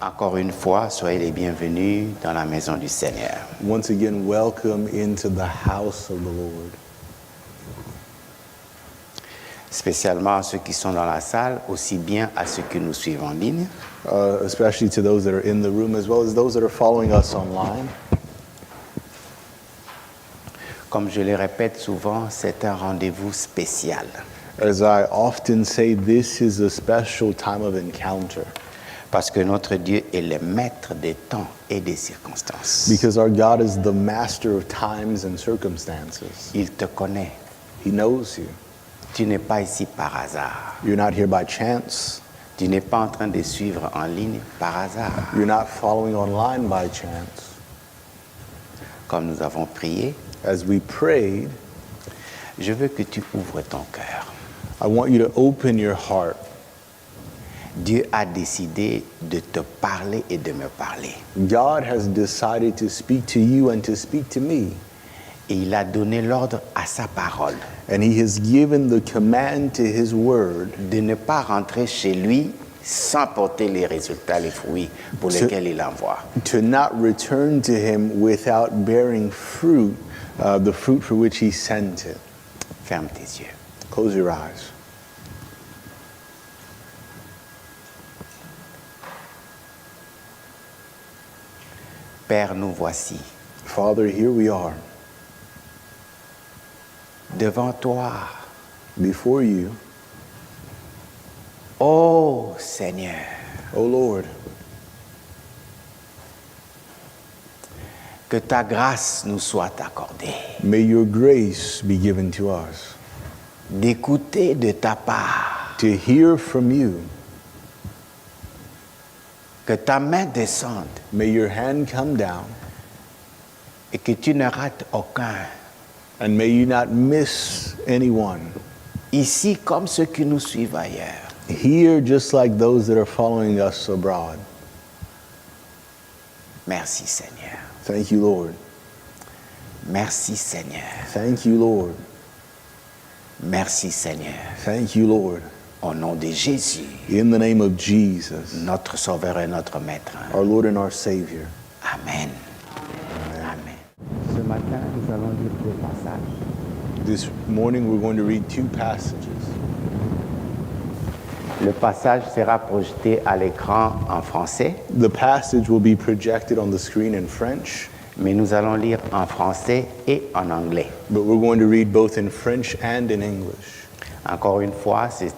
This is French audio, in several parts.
Encore une fois, soyez les bienvenus dans la maison du Seigneur. Once again, welcome into the house of the Lord. Spécialement à ceux qui sont dans la salle, aussi bien à ceux qui nous suivent en ligne. Especially to those that are in the room as well as those that are following us online. Comme je le répète souvent, c'est un rendez-vous spécial. As I often say, this is a special time of encounter Parce que notre Dieu est le maître des temps et des circonstances. because our God is the master of times and circumstances. Il te connaît. He knows you. Tu n'es pas ici par hasard. You're not here by chance. Tu n'es pas en train de suivre en ligne par hasard. You're not following online by chance. Comme nous avons prié, As we prayed, je veux que tu ouvres ton cœur. I want you to open your heart. Dieu a décidé de te parler et de me parler. God has decided to speak to you and to speak to me. Et il a donné l'ordre à sa parole And he has given the command to his word de ne pas rentrer chez lui sans porter les résultats, les fruits pour lesquels il envoie. to not return to him without bearing fruit, the fruit for which he sent it. Ferme tes yeux. Close your eyes. Père, nous voici Father, here we are devant toi. before you. Ô Seigneur, O Lord, que ta grâce nous soit accordée may your grace be given to us d'écouter de ta part, to hear from you. que ta main descende May your hand come down et que tu ne rates aucun. and may you not miss anyone. Ici comme ceux qui nous suivent ailleurs. Here, just like those that are following us abroad. Merci Seigneur. Thank you, Lord. Merci Seigneur. Thank you, Lord. Merci Seigneur. Thank you, Lord. Au nom de Jésus, In the name of Jesus, notre Sauveur et notre Maître. our Lord and our Savior. Amen. Amen. Ce matin, nous allons lire deux passages. This morning we're going to read two passages. Le passage sera projeté à l'écran en français, The passage will be projected on the screen in French, mais nous allons lire en français et en anglais. but we're going to read both in French and in English. Encore une fois, c'est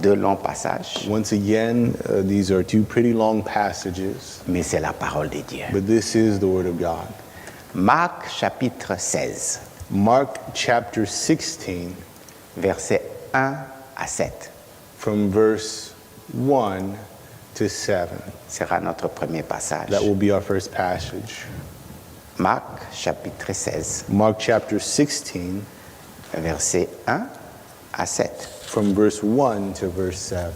deux longs passages, Once again, these are two pretty long passages, mais c'est la parole de Dieu. but this is the Word of God. Marc chapitre 16, Mark chapter 16, versets 1 à 7, from verse 1 to 7. sera notre premier passage. That will be our first passage. Marc chapitre 16, Mark chapter 16, versets 1 à 7. from verse 1 to verse 7.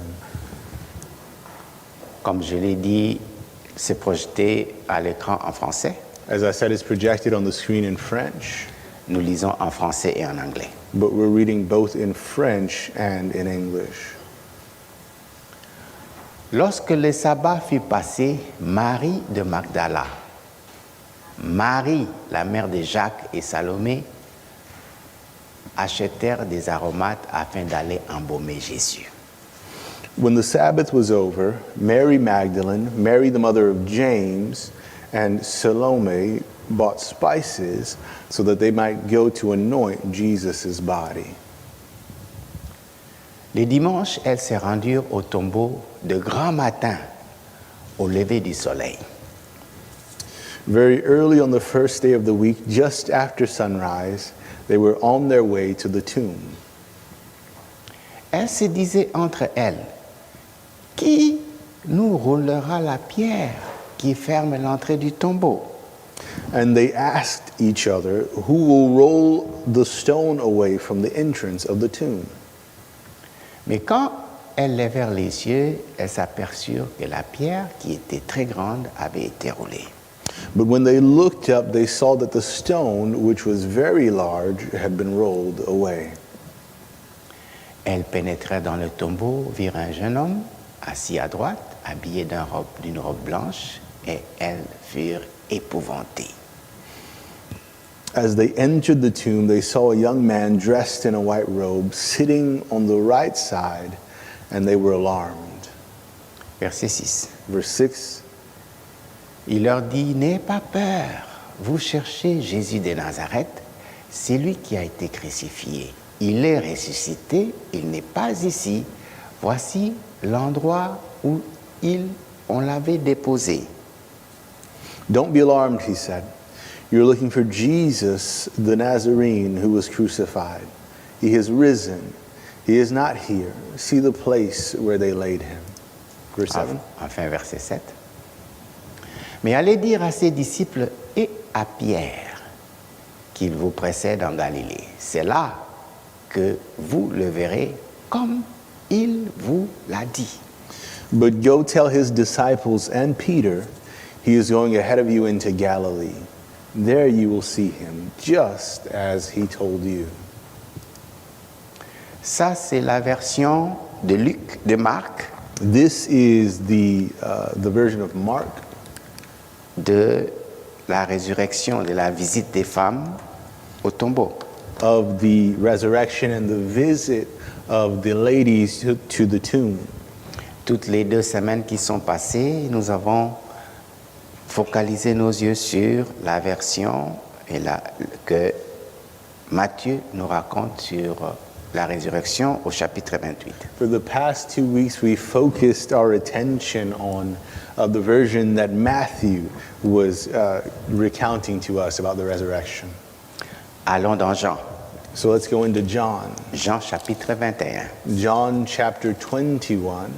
Comme je l'ai dit, c'est projeté à l'écran en français. As I said, it's projected on the screen in French, Nous lisons en français et en anglais. but we're reading both in French and in English. Lorsque le sabbat fut passé, Marie de Magdala, Marie, la mère de Jacques et Salomé, achetèrent des aromates afin d'aller embaumer Jésus. When the Sabbath was over, Mary Magdalene, Mary the mother of James, and Salome bought spices so that they might go to anoint Jesus' body. Le dimanche, elles se rendirent au tombeau de grand matin, au lever du soleil. Very early on the first day of the week, just after sunrise, they were on their way to the tomb. Elles se disaient entre elles, qui nous roulera la pierre qui ferme l'entrée du tombeau? And they asked each other, who will roll the stone away from the entrance of the tomb? Mais quand elles levèrent les yeux, elles s'aperçurent que la pierre, qui était très grande, avait été roulée. But when they looked up, they saw that the stone, which was very large, had been rolled away. Elles pénétrèrent dans le tombeau, virent un jeune homme assis à droite, habillé d'une robe blanche, et elles furent épouvantées. As they entered the tomb, they saw a young man dressed in a white robe sitting on the right side, and they were alarmed. Verset 6. Verse 6. Il leur dit, n'ayez pas peur, vous cherchez Jésus de Nazareth, c'est lui qui a été crucifié. Il est ressuscité, il n'est pas ici. Voici l'endroit où on l'avait déposé. Don't be alarmed, he said. You're looking for Jesus, the Nazarene, who was crucified. He has risen. He is not here. See the place where they laid him. Verse 7. Enfin, verset 7. Mais allez dire à ses disciples et à Pierre qu'il vous précède en Galilée. C'est là que vous le verrez comme il vous l'a dit. But go tell his disciples and Peter, he is going ahead of you into Galilee. There you will see him, just as he told you. Ça, c'est la version de Luc, de Marc, This is the version of Mark de la résurrection, de la visite des femmes au tombeau. of the resurrection and the visit of the ladies to the tomb. Toutes les 2 semaines qui sont passées, nous avons focalisé nos yeux sur la version que Matthieu nous raconte sur la résurrection au chapitre 28. For the past 2 weeks, we focused our attention on the version that Matthew was recounting to us about the resurrection. Allons dans Jean. So let's go into John. Jean chapitre 21. John chapter 21.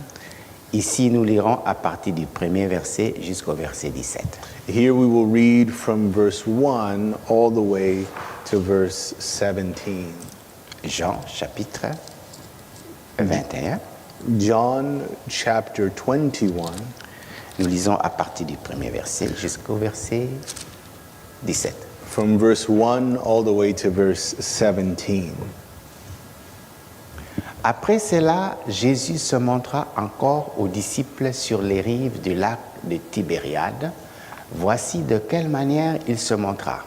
Ici, nous lirons à partir du premier verset jusqu'au verset 17. Here we will read from verse 1 all the way to verse 17. Jean chapitre 21. John chapter 21. Nous lisons à partir du premier verset jusqu'au verset 17. From verse 1 all the way to verse 17. Après cela, Jésus se montra encore aux disciples sur les rives du lac de Tibériade. Voici de quelle manière il se montra.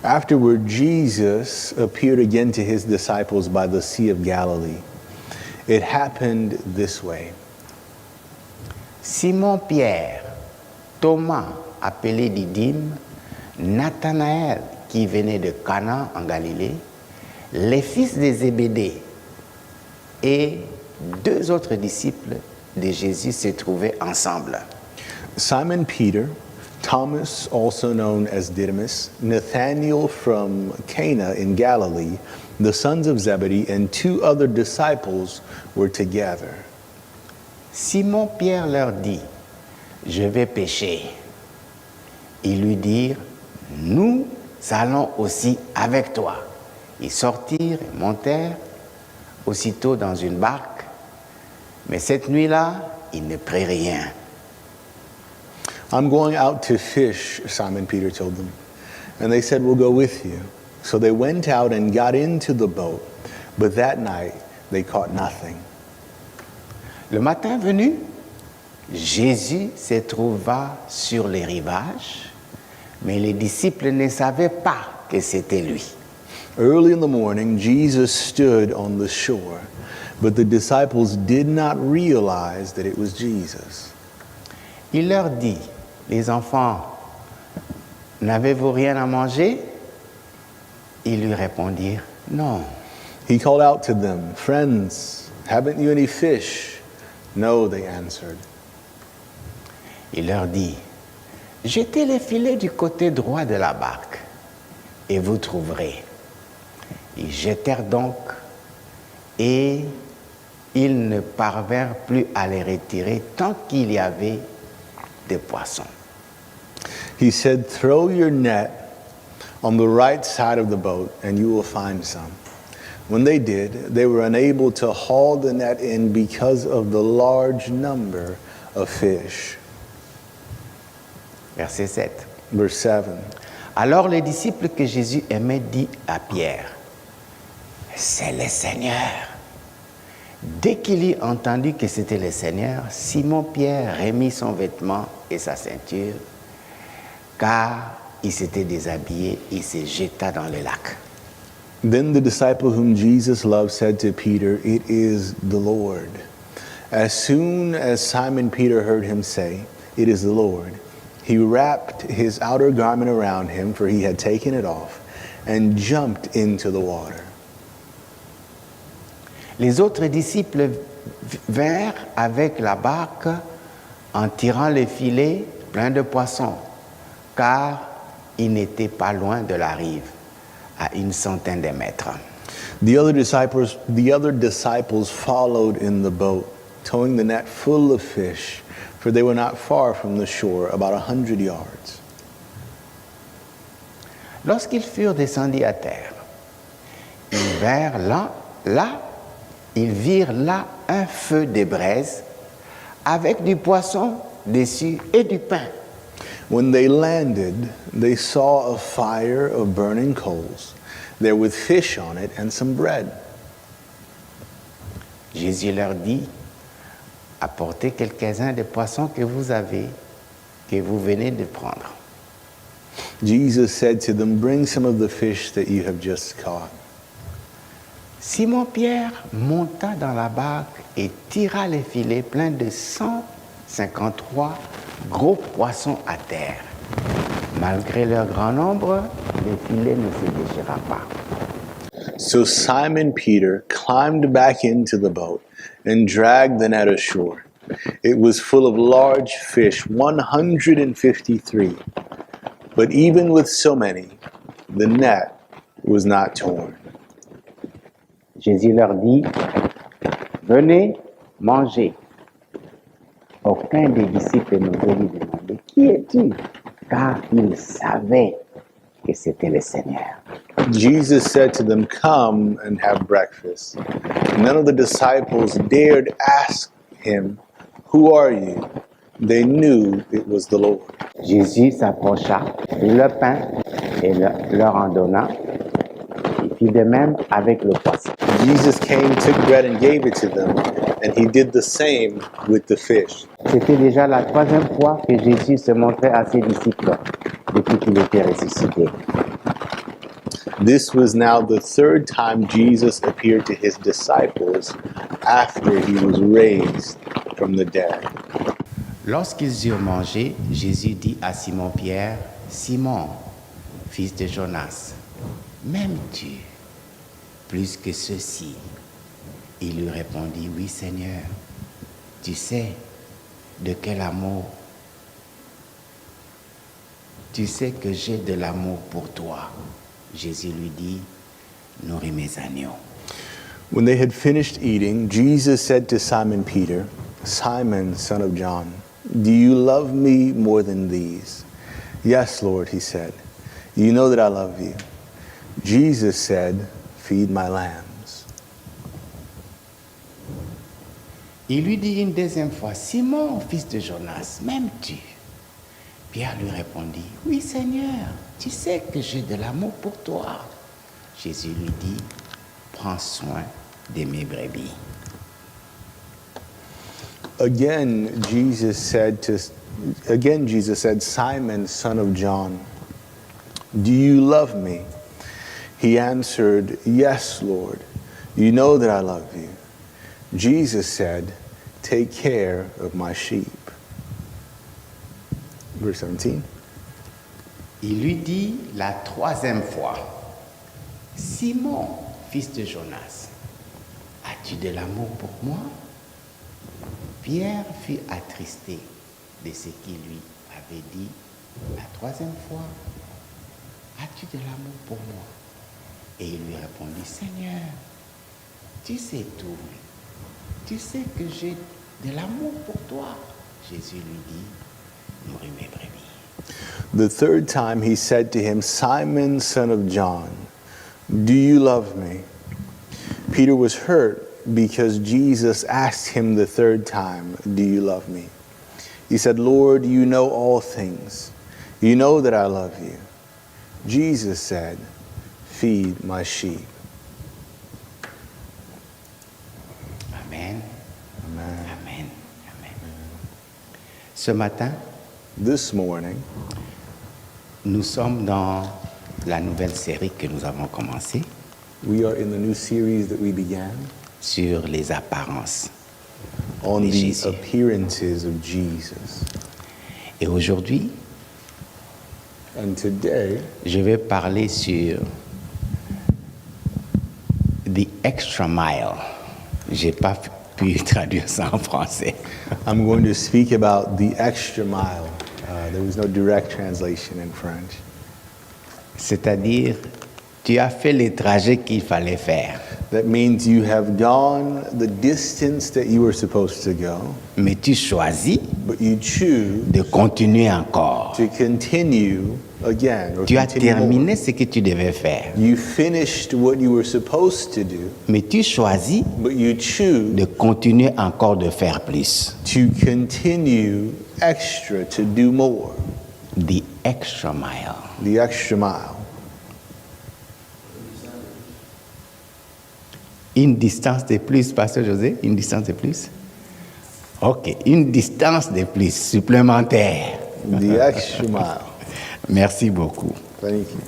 Afterward, Jesus appeared again to his disciples by the Sea of Galilee. It happened this way. Simon-Pierre, Thomas, appelé Didyme, Nathanaël, qui venait de Cana en Galilée, les fils de Zébédée et 2 autres disciples de Jésus se trouvaient ensemble. Simon Peter, Thomas, also known as Didymus, Nathanael from Cana in Galilee, the sons of Zebedee, and 2 other disciples were together. Simon-Pierre leur dit, je vais pêcher. Ils lui dirent, nous allons aussi avec toi. Ils sortirent et montèrent aussitôt dans une barque, mais cette nuit-là, ils ne prirent rien. I'm going out to fish, Simon Peter told them. And they said, we'll go with you. So they went out and got into the boat, but that night they caught nothing. Le matin venu, Jésus se trouva sur les rivages, mais les disciples ne savaient pas que c'était lui. Early in the morning, Jesus stood on the shore, but the disciples did not realize that it was Jesus. Il leur dit, les enfants, n'avez-vous rien à manger? Ils lui répondirent, non. He called out to them, friends, haven't you any fish? No, they answered. Il leur dit, jetez les filets du côté droit de la barque et vous trouverez. Ils jetèrent donc et ils ne parvinrent plus à les retirer tant qu'il y avait des poissons. He said, throw your net on the right side of the boat and you will find some. When they did, they were unable to haul the net in because of the large number of fish. Verset 7. Verse 7. Alors les disciples que Jésus aimait dit à Pierre, c'est le Seigneur. Dès qu'il eut entendu que c'était le Seigneur, Simon-Pierre remit son vêtement et sa ceinture, car il s'était déshabillé et se jeta dans le lac. Then the disciple whom Jesus loved said to Peter, "It is the Lord." As soon as Simon Peter heard him say, "It is the Lord," he wrapped his outer garment around him, for he had taken it off, and jumped into the water. Les autres disciples vinrent avec la barque en tirant les filets pleins de poissons, car ils n'étaient pas loin de la rive, à une centaine de mètres. The other disciples followed in the boat, towing the net full of fish, for they were not far from the shore, about 100 yards. Lorsqu'ils furent descendus à terre, ils virent là un feu de braise avec du poisson dessus et du pain. When they landed, they saw a fire of burning coals, there with fish on it and some bread. Jésus leur dit, apportez quelques-uns des poissons que vous avez, que vous venez de prendre. Jesus said to them, "Bring some of the fish that you have just caught." Simon-Pierre monta dans la barque et tira les filets pleins de 153 gros poissons à terre. Malgré leur grand nombre, les filets ne se déchira pas. So Simon Peter climbed back into the boat and dragged the net ashore. It was full of large fish, 153. But even with so many, the net was not torn. Jésus leur dit, venez, mangez. Aucun des disciples n'osait lui demander, qui es-tu? Car il savait que c'était le Seigneur. Jesus said to them, "Come and have breakfast." None of the disciples dared ask him, "Who are you?" They knew it was the Lord. Jésus s'approcha, prit le pain et leur en donna. Il fit de même avec le poisson. Jesus came, took bread, and gave it to them, and he did the same with the fish. C'était déjà la troisième fois que Jésus se montrait à ses disciples depuis qu'il était ressuscité. This was now the third time Jesus appeared to his disciples after he was raised from the dead. Lorsqu'ils eurent mangé, Jésus dit à Simon-Pierre, Simon, fils de Jonas, m'aimes-tu plus que ceux-ci? Il lui répondit, oui Seigneur, tu sais de quel amour, tu sais que j'ai de l'amour pour toi. Jésus lui dit, nourris mes agneaux. When they had finished eating, Jesus said to Simon Peter, "Simon, son of John, do you love me more than these?" "Yes, Lord," he said. "You know that I love you." Jesus said, "Feed my lambs." Il lui dit une deuxième fois, Simon, fils de Jonas, m'aimes-tu? Pierre lui répondit, oui Seigneur, tu sais que j'ai de l'amour pour toi. Jésus lui dit, prends soin de mes brebis. Again, Jesus said, "Simon, son of John, do you love me?" He answered, "Yes, Lord. You know that I love you." Jesus said, "Take care of my sheep." Verse 17. Il lui dit la troisième fois, Simon, fils de Jonas, as-tu de l'amour pour moi? Pierre fut attristé de ce qu'il lui avait dit la troisième fois, as-tu de l'amour pour moi? Et il lui répondit, Seigneur, tu sais tout, tu sais que j'ai de l'amour pour toi. Jésus lui dit, nourris mes brebis. The third time he said to him, "Simon, son of John, do you love me?" Peter was hurt because Jesus asked him the third time, "Do you love me?" He said, "Lord, you know all things. You know that I love you." Jesus said, "Feed my sheep." Amen. Ce matin, This morning, nous sommes dans la nouvelle série que nous avons commencée we are in the new series that we began sur les apparences. on de the Jésus. appearances of Jesus. Et aujourd'hui, And today, je vais parler sur the extra mile. J'ai pas pu traduire ça en français. I'm going to speak about the extra mile. There was no direct translation in French. C'est-à-dire, tu as fait les trajets qu'il fallait faire, That means you have gone the distance that you were supposed to go, mais tu choisis but you choose de continuer encore. to continue again. Or Tu as continue more. terminé ce que tu devais faire, You finished what you were supposed to do, mais tu choisis but you choose de continuer encore de faire plus. to continue extra, to do more. The extra mile. The extra mile. Une distance de plus, Pasteur José, une distance de plus? Ok, une distance de plus supplémentaire. The extra mile. Merci beaucoup. Thank you.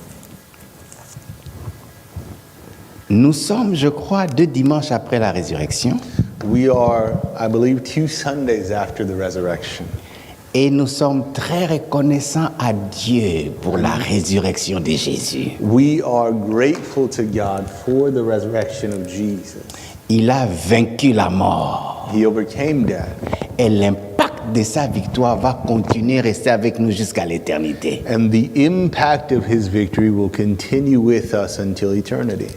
Nous sommes, je crois, 2 dimanches après la résurrection We are, I believe, 2 Sundays after the resurrection. et nous sommes très reconnaissants à Dieu pour la résurrection de Jésus. We are grateful to God for the resurrection of Jesus. Il a vaincu la mort He overcame death, et l'impact de sa victoire va continuer à rester avec nous jusqu'à l'éternité. and the impact of his victory will continue with us until eternity.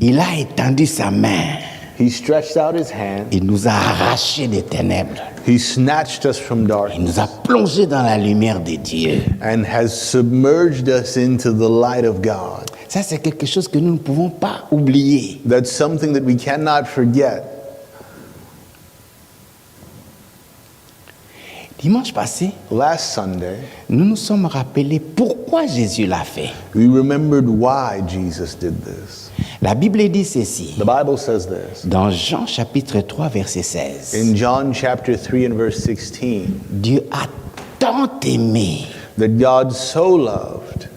Il a étendu sa main. He stretched out his hand. Il nous a arrachés des ténèbres. He snatched us from Il darkness nous a plongés dans la lumière de Dieu. and has submerged us into the light of God. Ça, c'est quelque chose que nous ne pouvons pas oublier. That's something that we cannot forget. Dimanche passé, Last Sunday, nous nous sommes rappelés pourquoi Jésus l'a fait. we remembered why Jesus did this. La Bible dit ceci, The Bible says this. dans Jean chapitre 3, verset 16. In John chapter 3 and verse 16, Dieu a tant aimé that God so loved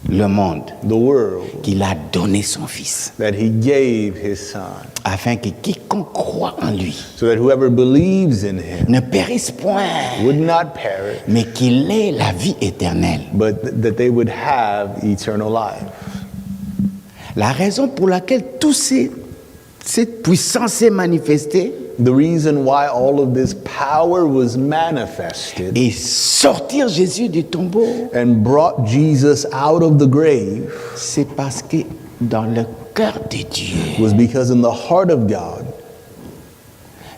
le monde the world qu'il a donné son Fils, that he gave his son, afin que quiconque croit en lui so that whoever believes in him ne périsse point, would not perish, mais qu'il ait la vie éternelle. but that they would have eternal life. La raison pour laquelle cette puissance s'est manifestée The reason why all of this power was manifested et sortir Jésus du tombeau, and brought Jesus out of the grave c'est parce que dans le cœur de Dieu, was because in the heart of God,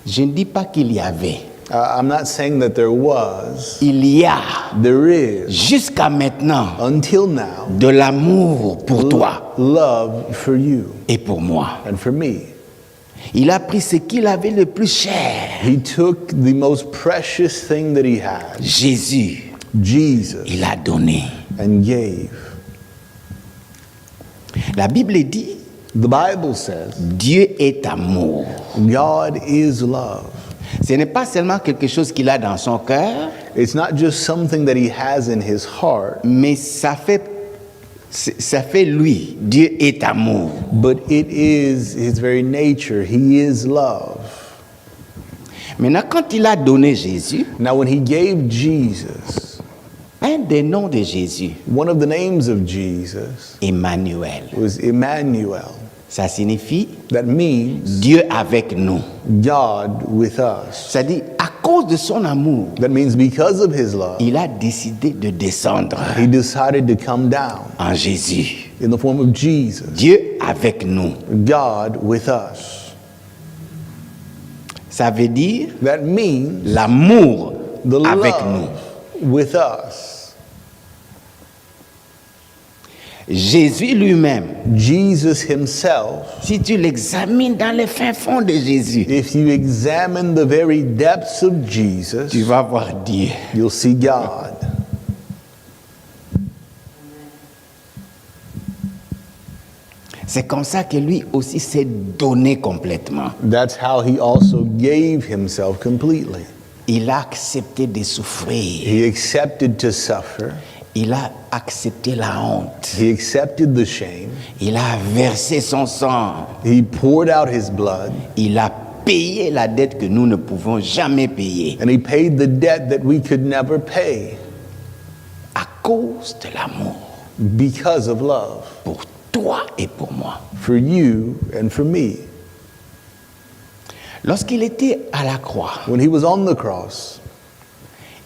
je ne dis pas qu'il y avait, I'm not saying that there was, il y a there is, jusqu'à maintenant until now, de l'amour pour toi love for you et pour moi. and for me. Il a pris ce qu'il avait le plus cher, He took the most precious thing that he had, Jésus, Jesus, il a donné. and gave. La Bible dit, The Bible says Dieu est amour. God is love. Ce n'est pas seulement quelque chose qu'il a dans son cœur, It's not just something that he has in his heart, mais ça fait lui. Dieu est amour. but it is his very nature. He is love. Maintenant, quand il a donné Jésus, Now, when he gave Jesus, un des noms de Jésus, one of the names of Jesus Emmanuel, was Emmanuel. ça signifie That means Dieu avec nous. God with us. C'est-à-dire, à cause de son amour, That means because of his love, il a décidé de descendre he decided to come down en Jésus. in the form of Jesus. Dieu avec nous. God with us. Ça veut dire That means l'amour the avec love nous. with us. Jésus lui-même, Jesus himself, si tu l'examines dans les fins fonds de Jésus, if you examine the very depths of Jesus, tu vas voir Dieu. you'll see God. C'est comme ça que lui aussi s'est donné complètement. That's how he also gave himself completely. Il a accepté de souffrir. He accepted to suffer. Il a accepté la honte. He accepted the shame. Il a versé son sang. He poured out his blood. Il a payé la dette que nous ne pouvons jamais payer And he paid the debt that we could never pay à cause de l'amour because of love pour toi et pour moi. for you and for me. Lorsqu'il était à la croix, When he was on the cross,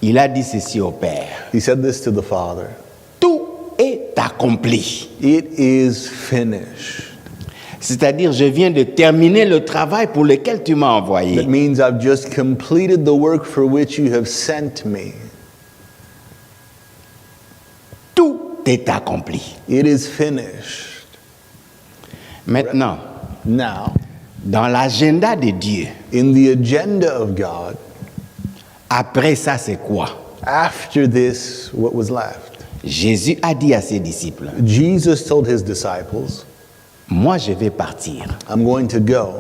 il a dit ceci au Père. he said this to the Father, Tout est accompli. "It is finished." C'est-à-dire, je viens de terminer le travail pour lequel tu m'as That envoyé. means I've just completed the work for which you have sent me. Tout est accompli. It is finished. Maintenant, Now, dans l'agenda de Dieu, in the agenda of God, après ça, c'est quoi? after this, what was left? Jésus a dit à ses disciples, Jesus told his disciples, moi je vais partir. I'm going to go.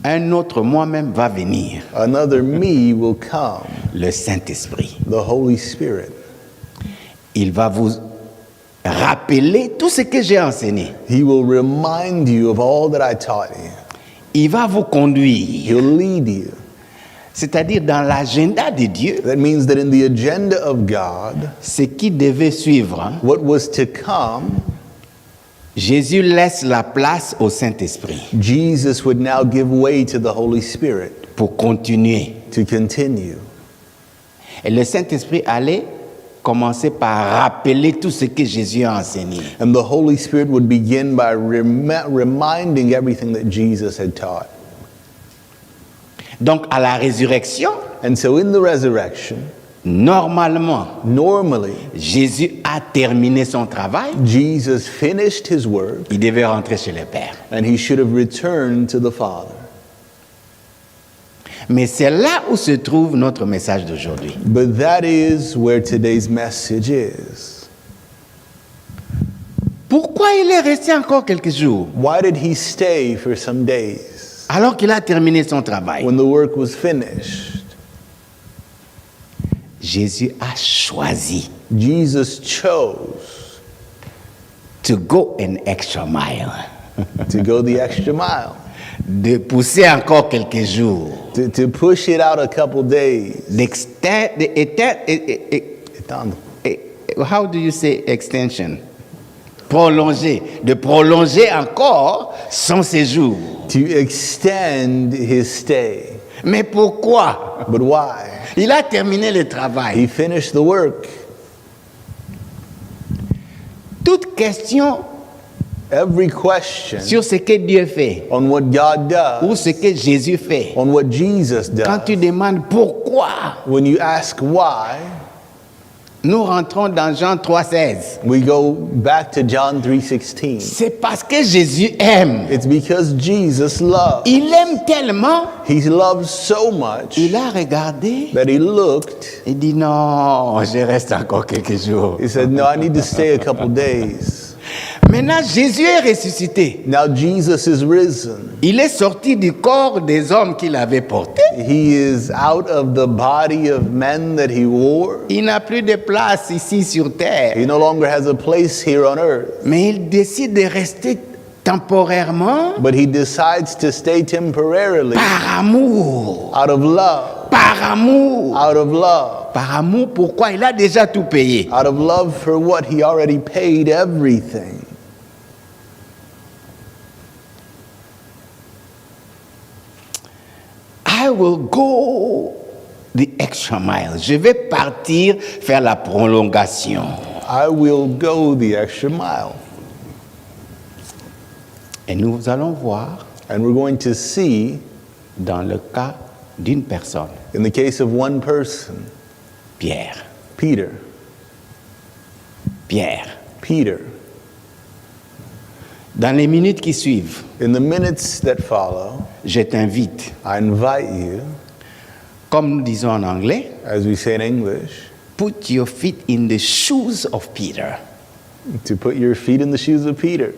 Un autre moi-même va venir, Another me will come, le Saint-Esprit. the Holy Spirit. Il va vous rappeler tout ce que j'ai enseigné. He will remind you of all that I taught you. Il va vous conduire. He'll lead you. C'est-à-dire dans l'agenda de Dieu, That means that in the agenda of God, ce qui devait suivre, what was to come, Jésus laisse la place au Saint-Esprit Jesus would now give way to the Holy Spirit pour continuer. to continue. Et le Saint-Esprit allait commencer par rappeler tout ce que Jésus a enseigné. And the Holy Spirit would begin by reminding everything that Jesus had taught. Donc à la résurrection, And so in the resurrection, normalement, normally, Jésus a terminé son travail. Jesus finished his work Il devait rentrer chez le Père. and he should have returned to the Father. Mais c'est là où se trouve notre message d'aujourd'hui. But that is where today's message is. Pourquoi il est resté encore quelques jours Why did he stay for some days alors qu'il a terminé son travail? when the work was finished? Jésus a choisi Jesus chose to go an extra mile, to go the extra mile, de pousser encore quelques jours, to push it out a couple days. how do you say extension? Prolonger, de prolonger encore son séjour. To extend his stay. Mais pourquoi? But why? Il a terminé le travail. He finished the work. Toute question Every question sur ce que Dieu fait on what God ou does, ce que Jésus fait, on what Jesus quand tu does, demandes pourquoi, when you ask why, nous rentrons dans Jean 3,16. we go back to John 3:16. C'est parce que Jésus aime. It's because Jesus loved. Il aime tellement, He loved so much il a regardé, that he looked. il dit non, je reste encore quelques jours. He said, "No, I need to stay a couple days." Maintenant, Jésus est ressuscité. Now Jesus is risen. Il est sorti du corps des hommes qu'il avait portés. He is out of the body of men that he wore. Il n'a plus de place ici sur terre. He no longer has a place here on earth. Mais il décide de rester temporairement But he decides to stay temporarily par amour. out of love. Par amour. Out of love. Par amour, pourquoi? Il a déjà tout payé. Out of love for what? He already paid everything. I will go the extra mile. Je vais partir faire la prolongation. I will go the extra mile. Et nous allons voir And we're going to see, dans le cas d'une personne, in the case of one person, Pierre. Peter. Pierre. Peter. Dans les minutes qui suivent, In the minutes that follow, je t'invite, I invite you, comme nous disons en anglais, as we say in English, put your feet in the shoes of Peter. to put your feet in the shoes of Peter.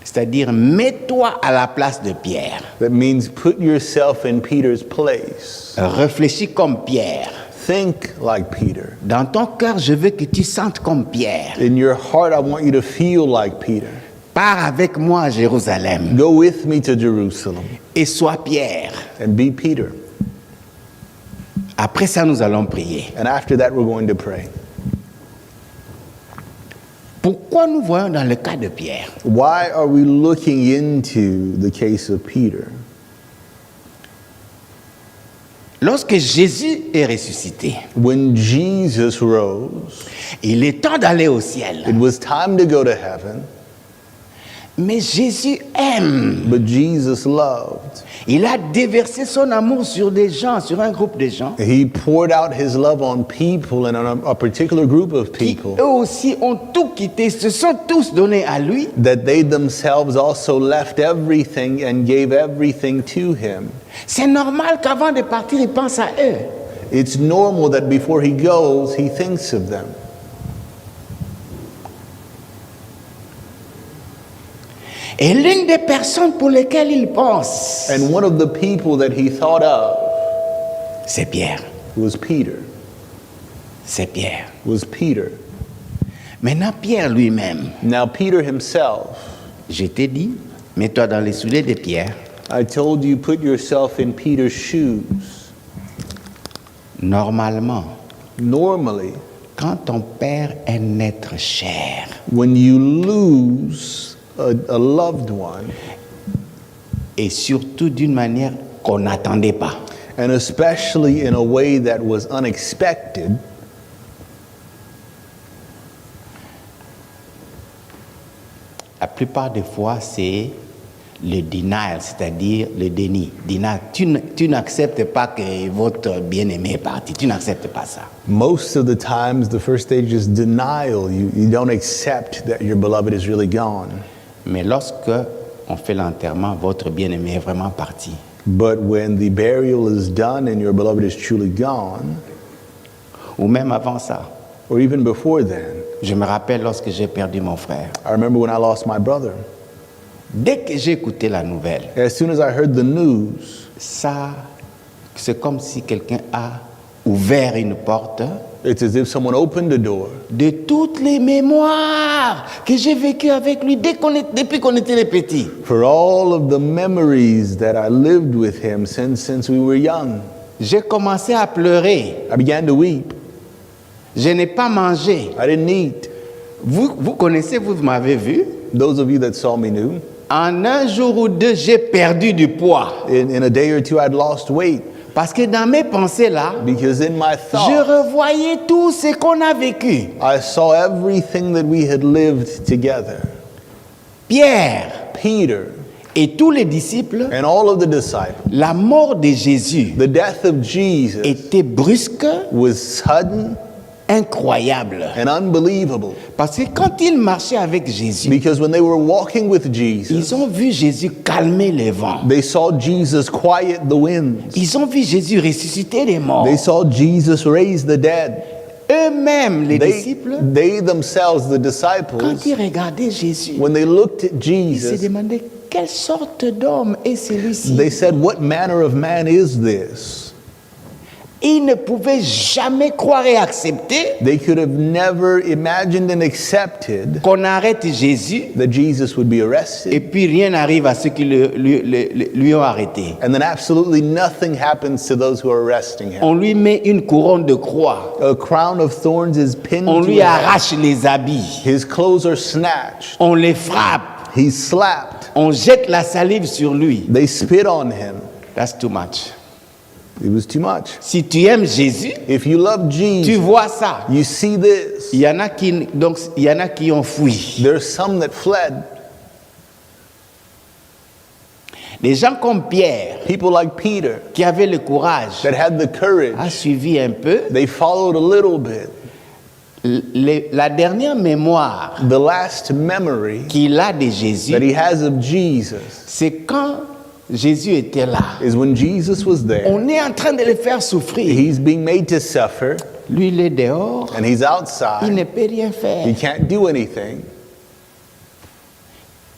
C'est-à-dire, mets-toi à la place de Pierre. That means put yourself in Peter's place. Réfléchis comme Pierre. Think like Peter. Dans ton cœur, je veux que tu sentes comme Pierre. In your heart, I want you to feel like Peter. Pars avec moi à Jérusalem Go with me to Jerusalem et sois Pierre. and be Peter. Après ça, nous allons prier. And after that, we're going to pray. Pourquoi nous voyons dans le cas de Pierre? Why are we looking into the case of Peter? Lorsque Jésus est ressuscité, When Jesus rose, il est temps d'aller au ciel. it was time to go to heaven, Mais Jésus aime. but Jesus loved. Il a déversé son amour sur des gens, sur un groupe de gens He poured out his love on people and on a particular group of qui people eux aussi ont tout quitté, se sont tous donnés à lui. that they themselves also left everything and gave everything to him. C'est normal qu'avant de partir, il pense à eux. It's normal that before he goes, he thinks of them. Et l'une des personnes pour lesquelles il pense, And one of the people that he thought of c'est Pierre. was Peter. C'est Pierre. Was Peter. Maintenant, Pierre lui-même, Now Peter himself, je t'ai dit, mets-toi dans les souliers de Pierre. I told you, put yourself in Peter's shoes. Normalement, Normally, quand ton père un être cher, when you lose a loved one, et surtout d'une manière qu'on n'attendait pas, and especially in a way that was unexpected, la plupart des fois, c'est le denial, c'est-à-dire le déni. Denial. Tu n'acceptes pas que votre bien-aimé est parti. Tu n'acceptes pas ça. most of the times the first stage is denial. You don't accept that your beloved is really gone. Mais lorsque on fait l'enterrement, votre bien-aimé est vraiment parti. But when the burial is done and your beloved is truly gone, Ou même avant ça. or even before then, Je me rappelle lorsque j'ai perdu mon frère. I remember when I lost my brother. Dès que j'ai écouté la nouvelle, As soon as I heard the news, ça, c'est comme si quelqu'un a ouvert une porte it's as if someone opened the door de toutes les mémoires que j'ai vécues avec lui depuis qu'on était les petits. for all of the memories that I lived with him since we were young. J'ai commencé à pleurer. I began to weep. Je n'ai pas mangé. I didn't eat. Vous connaissez, vous m'avez vu. Those of you that saw me knew. En un jour ou deux, j'ai perdu du poids. In a day or two, I'd lost weight Parce que dans mes pensées là, because in my je thoughts, revoyais tout ce qu'on a vécu. I saw everything that we had lived together. Pierre Peter et tous les disciples, and all of the disciples. la mort de Jésus The death of Jesus était brusque, was sudden incroyable. and unbelievable Parce que quand ils marchaient avec Jésus, because when they were walking with Jesus, ils ont vu Jésus calmer les vents. they saw Jesus quiet the winds. Ils ont vu Jésus ressusciter les morts. They saw Jesus raise the dead. Eux-mêmes, les They disciples, themselves, the quand disciples, ils regardaient Jésus, when they looked at ils se Jesus, demandaient quelle sorte d'homme est celui-ci. they said, "What manner of man is this?" Ils ne pouvaient jamais croire et accepter They could have never imagined and accepted qu'on arrête Jésus that Jesus would be et arrested, puis rien n'arrive à ceux qui lui ont arrêté. and then absolutely nothing happens to those who are arresting him. On lui met une couronne de croix. A crown of thorns is pinned On to lui his head. arrache les habits. His clothes are snatched. On les frappe. He's slapped. On jette la salive sur lui. They spit on him. That's too much. It was too much. Si tu aimes Jésus, If you love tu Jesus, vois ça. you see this. Il y en a qui ont fui. There's some that fled. Des gens comme Pierre, People like Peter qui avaient le courage, that had the courage. a suivi un peu. They followed a little bit. La dernière mémoire The last memory qu'il a de Jésus, that he has of Jesus c'est quand Jésus était là. is when Jesus was there. On est en train de le faire souffrir. He's being made to suffer, Lui, il est dehors. and he's Il outside. ne peut rien faire. He can't do anything.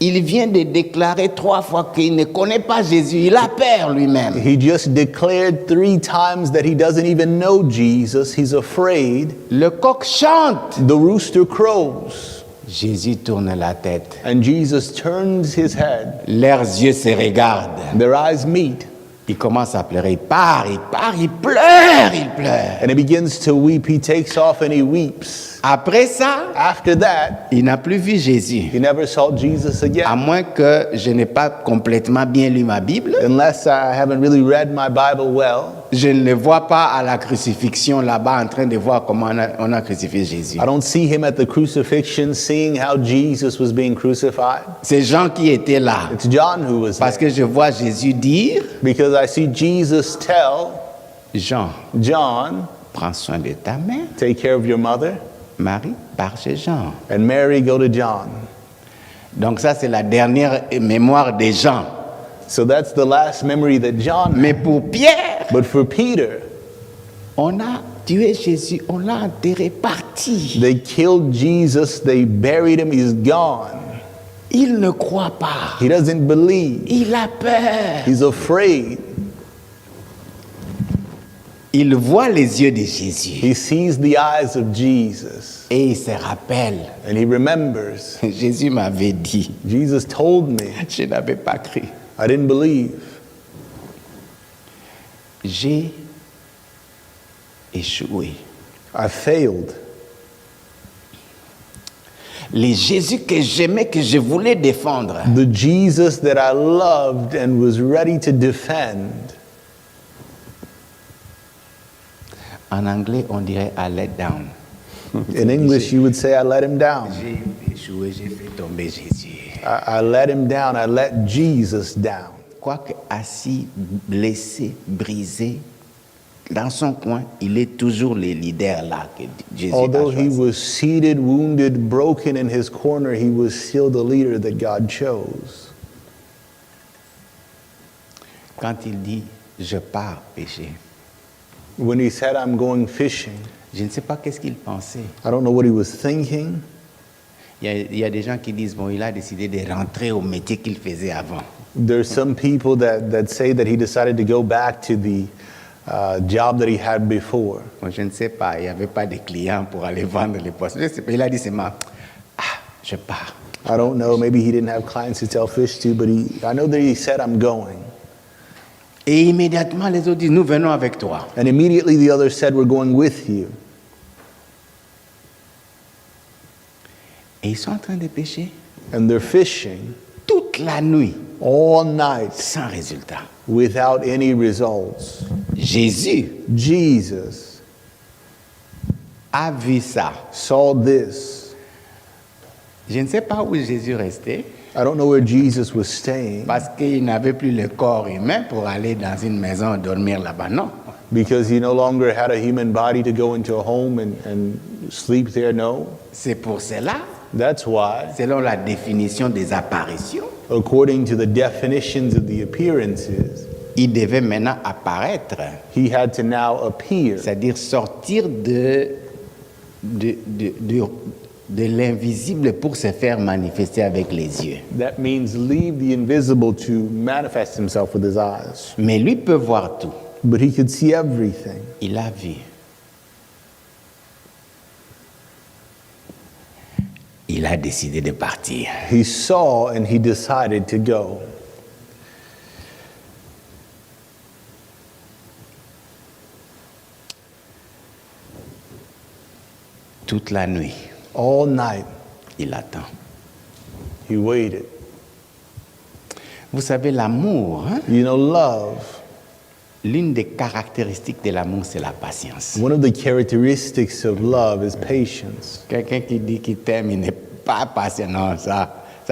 Il vient de déclarer 3 fois qu'il ne connaît pas Jésus. Il a peur lui-même. He just declared 3 times that he doesn't even know Jesus. He's afraid. Le coq chante. The rooster crows. Jésus tourne la tête. And Jesus turns his head. Leurs yeux se regardent. Their eyes meet. Il commence à pleurer. Il part, il pleure, il pleure. And he begins to weep. He takes off and he weeps. Après ça, After that, il n'a plus vu Jésus. he never saw Jesus À again. moins que je n'ai pas complètement bien lu ma Bible. Unless I haven't really read my Bible well. Je ne le vois pas à la crucifixion là-bas en train de voir comment on a crucifié Jésus. I don't see him at the crucifixion seeing how Jesus was being crucified. C'est Jean qui était là. It's John who was Parce there. que je vois Jésus dire, Because I see Jesus tell Jean, John, prends soin de ta mère. take care of your mother, Marie, pars chez Jean. and Mary, go to John. Donc ça, c'est la dernière mémoire des gens. So that's the last memory that John Mais had. pour Pierre, But for Peter, on a tué Jésus, on l'a enterré parti. they killed Jesus, they buried him, he's gone. Il ne croit pas. He doesn't believe. Il a peur. He's afraid. Il voit les yeux de Jésus. He sees the eyes of Jesus Et il se rappelle. and he remembers. Jésus m'avait dit. Jesus told me, Je n'avais pas cru. I didn't believe. J'ai échoué. I failed. Le Jésus que j'aimais, que je voulais défendre, The Jesus that I loved and was ready to defend. en anglais on dirait I let down. In English, you would say, I let him down. J'ai échoué, j'ai fait tomber Jésus. I let him down. I let Jesus down. Quoique assis, blessé, brisé, dans son coin, il est toujours le leader là que Jésus a Although he choisi. was seated, wounded, broken in his corner, he was still the leader that God chose. Quand il dit je pars pécher, When he said, I'm going fishing, je ne sais pas qu'est-ce qu'il pensait. I don't know what he was thinking. Il y a des gens qui disent bon, il a décidé de rentrer au métier qu'il faisait avant. There's some people that say that he decided to go back to the job that he had before. Bon, je ne sais pas, il n'y avait pas de clients pour aller vendre les poissons. Je sais pas, il a dit seulement je pars. I don't know. Maybe he didn't have clients to sell fish to, but I know that he said, I'm going. Et immédiatement les autres disent nous venons avec toi. And immediately the others said, we're going with you. Et ils sont en train de pêcher And they're fishing toute la nuit all night sans résultat. without any results. Jésus Jesus a vu ça. saw this. Je ne sais pas où Jésus restait I don't know where Jesus was staying parce qu'il n'avait plus le corps humain pour aller dans une maison dormir là-bas. Non. because he no longer had a human body to go into a home and sleep there. No. C'est pour cela, That's why, selon la définition des apparitions, according to the definitions of the appearances, il devait maintenant apparaître, he had to now appear. c'est-à-dire sortir de l'invisible pour se faire manifester avec les yeux. That means leave the invisible to manifest himself with his eyes. Mais lui peut voir tout. But he could see everything. Il a vu. Il a décidé de partir. He saw and he decided to go. Toute la nuit, All night, il attend. he waited. Vous savez, l'amour, hein? You know, love, L'une des caractéristiques de l'amour, c'est la patience. one of the characteristics of love is patience. Quelqu'un qui dit qu'il t'aime, il n'est pas patient. Non, ça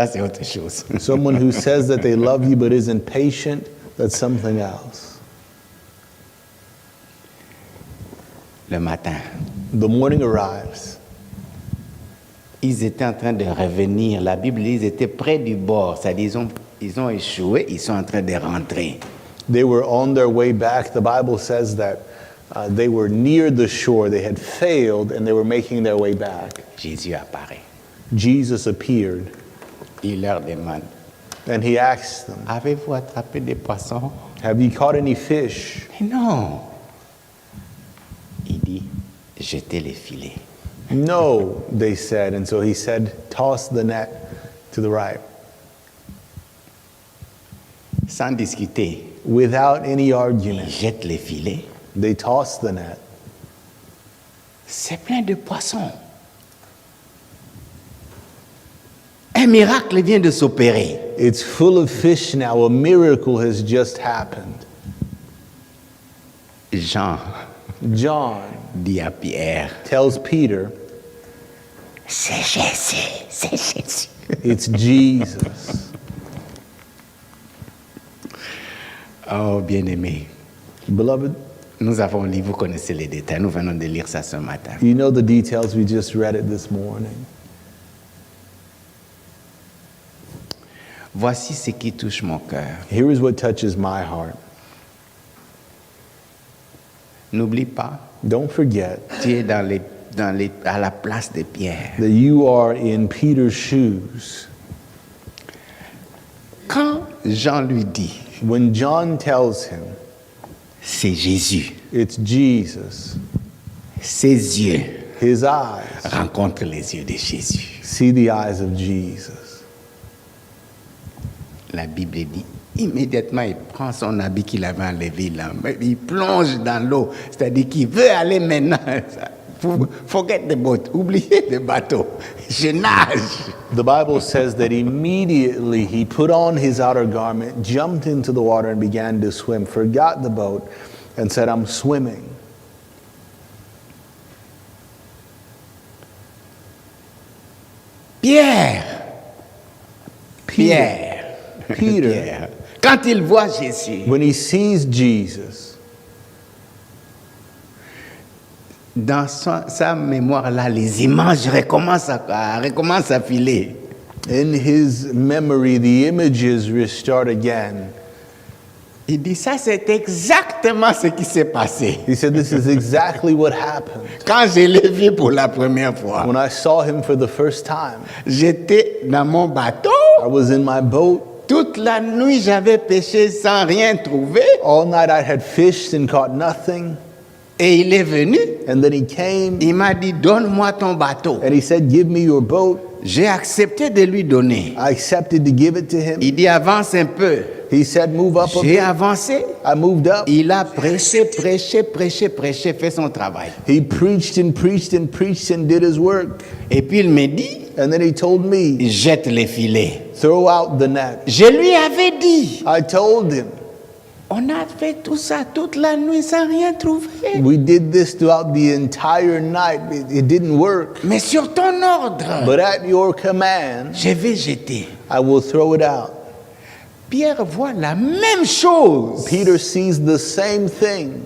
c'est autre chose. Someone who says that they love you but isn't patient, that's something else. Le matin, The morning arrives. ils étaient en train de revenir. La Bible dit qu'ils étaient près du bord. C'est-à-dire ils ont échoué, ils sont en train de rentrer. They were on their way back. The Bible says that they were near the shore. They had failed and they were making their way back. Jésus apparaît. Jesus appeared. Il leur demande, And he asked them, avez-vous attrapé des poissons? have you caught any fish? Et non. Il dit, jetez les filets. No, they said. And so he said, toss the net to the right. Sans discuter, Without any il argument, jette les filets. they tossed the net. C'est plein de poissons. Un miracle vient de s'opérer. It's full of fish now. A miracle has just happened. Jean John dit à Pierre, tells Peter, c'est Jésus, c'est Jésus. it's Jesus. Oh, bien-aimé, Beloved, nous avons lu, vous connaissez les détails, nous venons de lire ça ce matin. you know the details. We just read it this morning. Voici ce qui touche mon cœur. Here is what touches my heart. N'oublie pas, Don't forget tu es à la place de Pierre. that you are in Peter's shoes. Quand Jean lui dit, When John tells him, c'est Jésus, it's Jesus, ses yeux his eyes rencontrent les yeux de Jésus. see the eyes of Jesus. La Bible dit, immédiatement, il prend son habit qu'il avait enlevé là, il plonge dans l'eau, c'est-à-dire qu'il veut aller maintenant. Forget the boat, oubliez le bateau, je nage. The Bible says that immediately he put on his outer garment, jumped into the water, and began to swim, forgot the boat, and said, I'm swimming. Pierre, Peter, Pierre, quand il voit Jésus, when he sees Jesus, dans sa mémoire là, les images recommencent à filer. in his memory, the images restart again. Il dit, ça c'est exactement ce qui s'est passé. He said, this is exactly what happened. Quand je l'ai vu pour la première fois, When I saw him for the first time, j'étais dans mon bateau. I was in my boat. Toute la nuit, j'avais pêché sans rien trouver. All night I had fished and caught nothing. Et il est venu. And then he came Il m'a dit, donne-moi ton bateau. and he said, give me your boat. J'ai accepté de lui donner. I accepted to give it to him. Il dit, avance un peu. He said, move up a J'ai bit. avancé. I moved up. Il a prêché, fait son travail. He preached and preached and preached and did his work. Et puis il me dit, And then he told me, jette les filets. throw out the net. Je lui avais dit, I told him, on a fait tout ça toute la nuit sans rien trouver. we did this throughout the entire night. It didn't work. Mais sur ton ordre, But at your command, je vais jeter. I will throw it out. Pierre voit la même chose. Peter sees the same thing.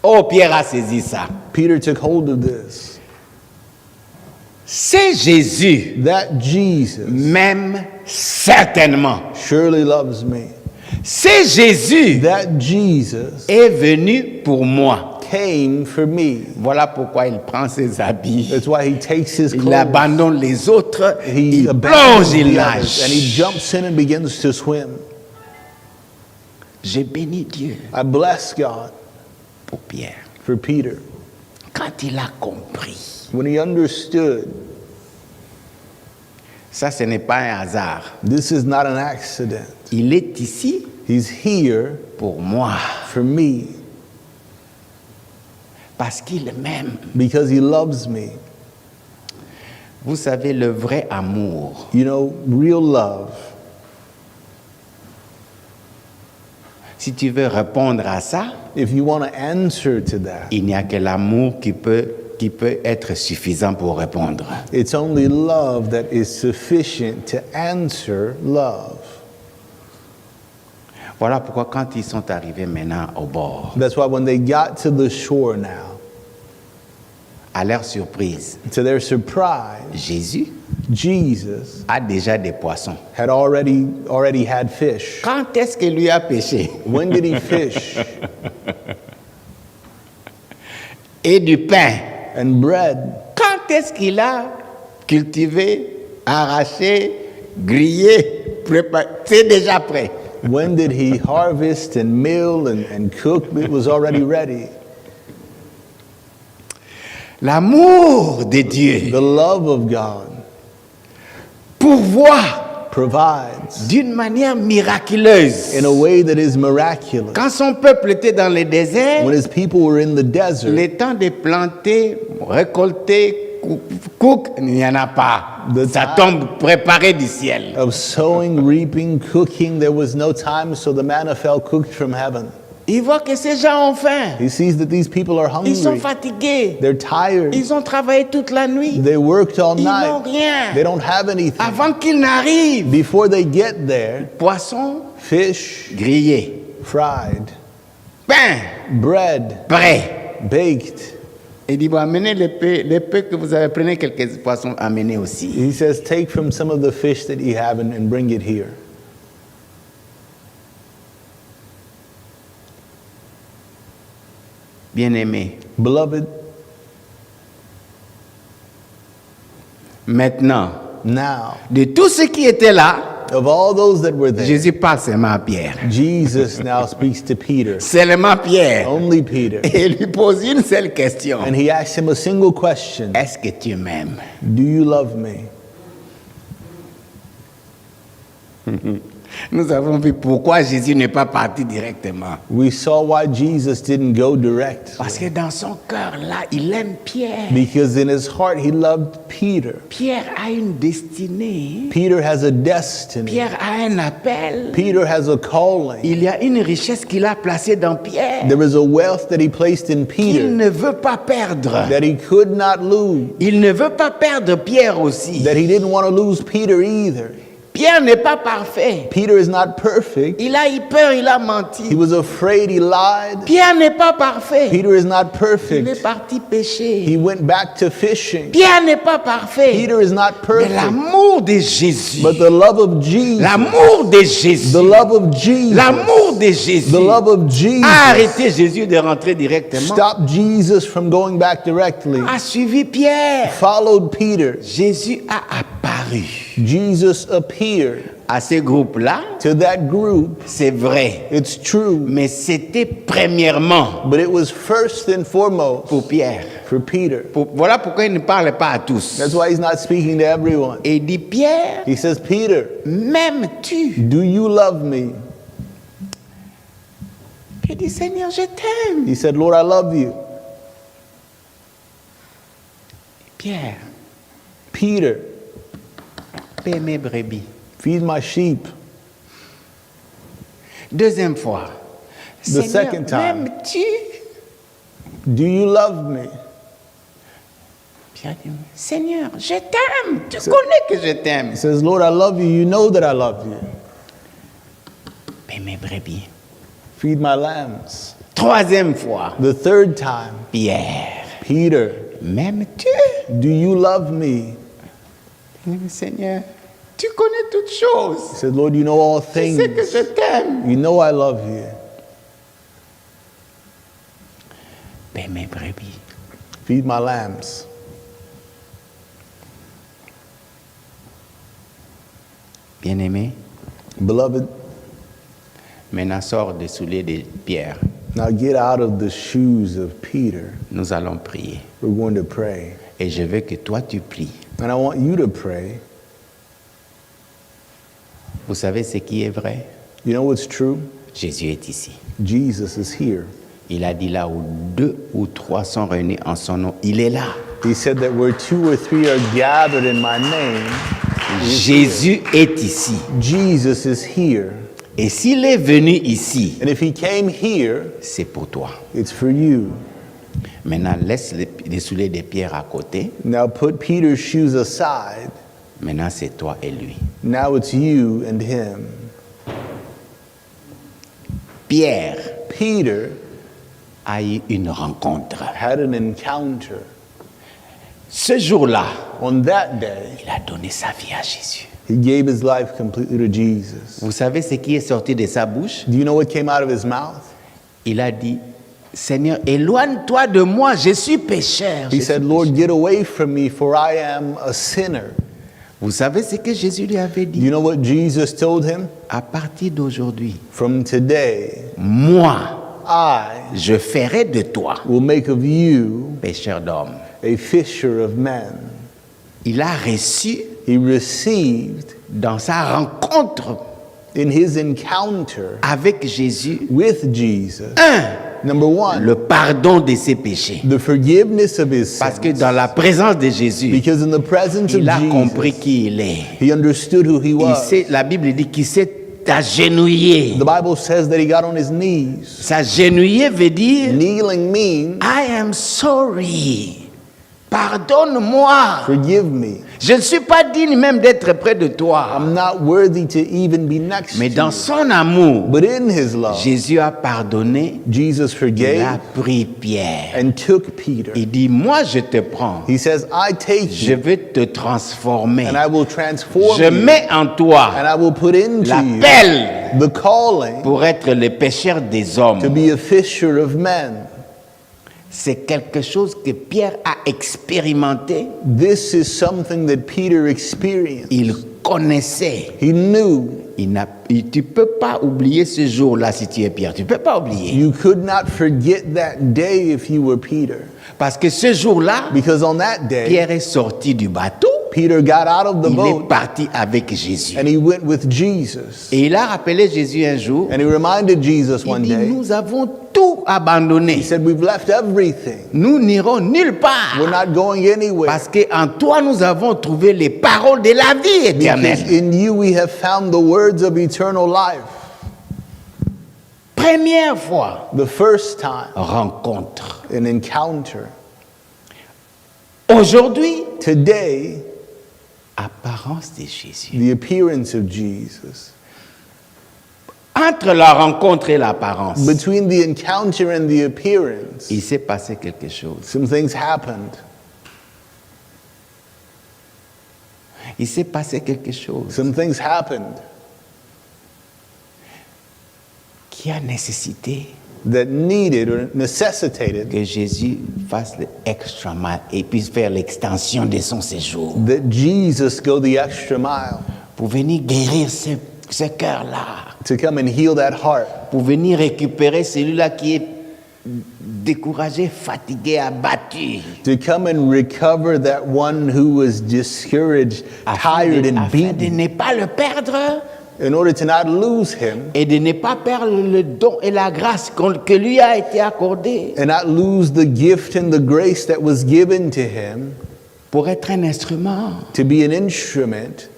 Oh, Pierre a saisi ça. Peter took hold of this. C'est Jésus, That Jesus même certainement. surely loves me. C'est Jésus That Jesus est venu pour moi. came for me. Voilà pourquoi il prend ses habits, That's why he takes his il clothes. abandonne les autres, He il abandons plonge, il the others, and he nage. jumps in and begins to swim. J'ai béni Dieu I bless God pour Pierre. for Peter. Quand il a compris, When he understood, ça ce n'est pas un hasard. this is not an accident. Il est ici He's here pour moi for me parce qu'il m'aime. because he loves me. Vous savez, le vrai amour, You know, real love, si tu veux répondre à ça, if you want to answer to that, il n'y a que l'amour qui peut être suffisant pour répondre. it's only love that is sufficient to answer love. Voilà pourquoi quand ils sont arrivés maintenant au bord, That's why when they got to the shore now, à leur surprise, to their surprise, Jésus Jesus a déjà des poissons. had already had fish. Quand est-ce qu'il lui a pêché? When did he fish? Et du pain. And bread. Quand est-ce qu'il a cultivé arracher, griller, préparer. C'est déjà prêt. When did he harvest and mill and cook? It was already ready. L'amour de Dieu The love of God pourvoit provides d'une manière miraculeuse. in a way that is miraculous. Quand son peuple était dans le désert, When his people were in the desert, le temps de planter, récolter, cook, il n'y en a pas. Ça tombe préparé du ciel. of sowing, reaping, cooking, there was no time, so the manna fell cooked from heaven. Il voit que ces gens ont faim. He sees that these people are Ils sont hungry. fatigués. They're tired. Ils ont travaillé toute la nuit. They worked all Ils n'ont night. rien. They don't have anything. Avant qu'ils n'arrivent, Before they get there, poisson fish, grillé, fried, pain bread, prêt. baked. Il dit, bon, amenez les peu que vous avez, prenez quelques poissons, amenez aussi. He says, take from some of the fish that you have and bring it here. Bien-aimés, Beloved, maintenant, now, de tous ceux qui étaient là, of all those that were there, Jésus parle seulement à Pierre. Jesus now speaks to Peter, Seulement Pierre. only Peter. Et il lui pose une seule question. And he asks him a single question. Est-ce que tu m'aimes? Do you love me? Nous avons vu pourquoi Jésus n'est pas parti directement. We saw why Jesus didn't go direct. Parce que dans son cœur, là, il aime Pierre. Because in his heart, he loved Peter. Pierre a une destinée. Peter has a destiny. Pierre a un appel. Peter has a calling. Il y a une richesse qu'il a placée dans Pierre. There is a wealth that he placed in Il Peter ne veut pas perdre. that he could not lose, Il ne veut pas perdre Pierre aussi. that he didn't want to lose Peter either. Pierre n'est pas parfait. Peter is not perfect. Il a eu peur, il a He menti. was afraid, he lied. Pierre n'est pas parfait. Peter is not Il est perfect. parti pêcher. He went back to fishing. Pierre n'est pas parfait. Peter is not Mais perfect. l'amour de Jésus. But the love of Jesus, L'amour de Jésus. the love of Jesus, L'amour de Jésus the love of a Jesus arrêté Jésus de rentrer directement. stopped Jesus from going back directly, A suivi Pierre. followed Peter. Jésus a apparu Jesus appeared à ce groupe-là. to that group. C'est vrai. It's true. Mais c'était premièrement But it was first and foremost pour Pierre. for Peter. Voilà pourquoi il ne parle pas à tous. That's why he's not speaking to everyone. Et il dit, Pierre, He says, Peter, m'aimes-tu? do you love me? Il dit, Seigneur, je t'aime. He said, Lord, I love you. Pierre, Peter, paie mes brebis. feed my sheep. Deuxième fois. The Seigneur, second time. m'aimes-tu? Do you love me? Pierre dit, Seigneur, je t'aime. Tu connais que je t'aime. He says, Lord, I love you. You know that I love you. Paie mes brebis. Feed my lambs. Troisième fois. The third time, Pierre, Peter, m'aimes-tu? do you love me? Il dit, Seigneur, tu connais toutes choses. He said, Lord, you know all Tu things. sais que je t'aime. You know I love you. Paie mes brebis. Feed my lambs. Bien-aimé, Beloved, maintenant sors des souliers de Pierre. now get out of the shoes of Peter. Nous allons prier. We're going to pray. Et je veux que toi tu pries. And I want you to pray. Vous savez ce qui est vrai? You know what's true? Jésus est ici. Jesus is here. Il a dit là où 2 ou 3 sont réunis en son nom, il est là. He said that where 2 or 3 are gathered in my name, Jésus est ici. Jesus is here. Et s'il est venu ici, And if he came here, c'est pour toi. it's for you. Maintenant, laisse les souliers de Pierre à côté. Now put Peter's shoes aside. Maintenant, c'est toi et lui. Now it's you and him. Pierre Peter a eu une rencontre. had an encounter. Ce jour-là, On that day, il a donné sa vie à Jésus. he gave his life completely to Jesus. Vous savez ce qui est sorti de sa bouche? Do you know what came out of his mouth? Il a dit, Seigneur, éloigne-toi de moi, je suis pécheur. He said, Lord, get away from me, for I am a sinner. Vous savez ce que Jésus lui avait dit? You know what Jesus told him? À partir d'aujourd'hui, From today, moi, I je ferai de toi will make of you pécheur d'hommes. a fisher of men. Il a reçu He received dans sa rencontre in his encounter avec Jésus, with Jesus, un, number one, le pardon de ses péchés. the forgiveness of his Parce que sins. dans la présence de Jésus, Because in the presence of il a compris Jesus, qui il est. he understood who he Il was. sait, la Bible dit qu'il s'est agenouillé. The Bible says that he got on his knees. S'agenouiller veut dire Kneeling means, I am sorry. Pardonne-moi. forgive me. Je ne suis pas digne même d'être près de toi. I'm not worthy to even be next Mais to dans you. son amour, But in his love, Jésus a pardonné. Jesus Il forgave a pris Pierre. and took Peter. Il dit, moi je te prends. He says, I take Je you vais te transformer. and I will transform Je you mets en toi and I will put into you l'appel the calling pour être le pécheur des hommes. to be a fisher of men. C'est quelque chose que Pierre a expérimenté. This is something that Peter experienced. Il connaissait. He knew. Tu ne peux pas oublier ce jour-là si tu es Pierre. Tu ne peux pas oublier. You could not forget that day if you were Peter. Parce que ce jour-là, Because on that day, Pierre est sorti du bateau. Peter got out of the Il est boat parti avec Jésus. and he went with Jesus. Et il a rappelé Jésus un jour. And he reminded Jesus Il one dit, day, nous avons tout abandonné. he said, we've left everything. Nous n'irons nulle part. We're not going anywhere. Parce qu'en toi, nous avons trouvé les paroles de la vie éternelle. Because in you we have found the words of eternal life. Première fois, The first time, rencontre. an encounter. Aujourd'hui, Today, apparence de Jésus. the appearance of Jesus. Entre la rencontre et l'apparence, Between the encounter and the appearance, il s'est passé quelque chose. some things happened. Il s'est passé quelque chose Some things happened qui a nécessité that needed or necessitated que Jésus fasse l'extra mile et puisse faire l'extension de son séjour that Jesus go the extra mile pour venir guérir ce cœur-là, to come and heal that heart, pour venir récupérer celui-là qui est découragé, fatigué, abattu, to come and recover that one who was discouraged, tired, and afin de beaten, ne pas le perdre in order to not lose him et de ne pas perdre le don et la grâce que lui a été accordée and not lose the gift and the grace that was given to him pour être un instrument to be an instrument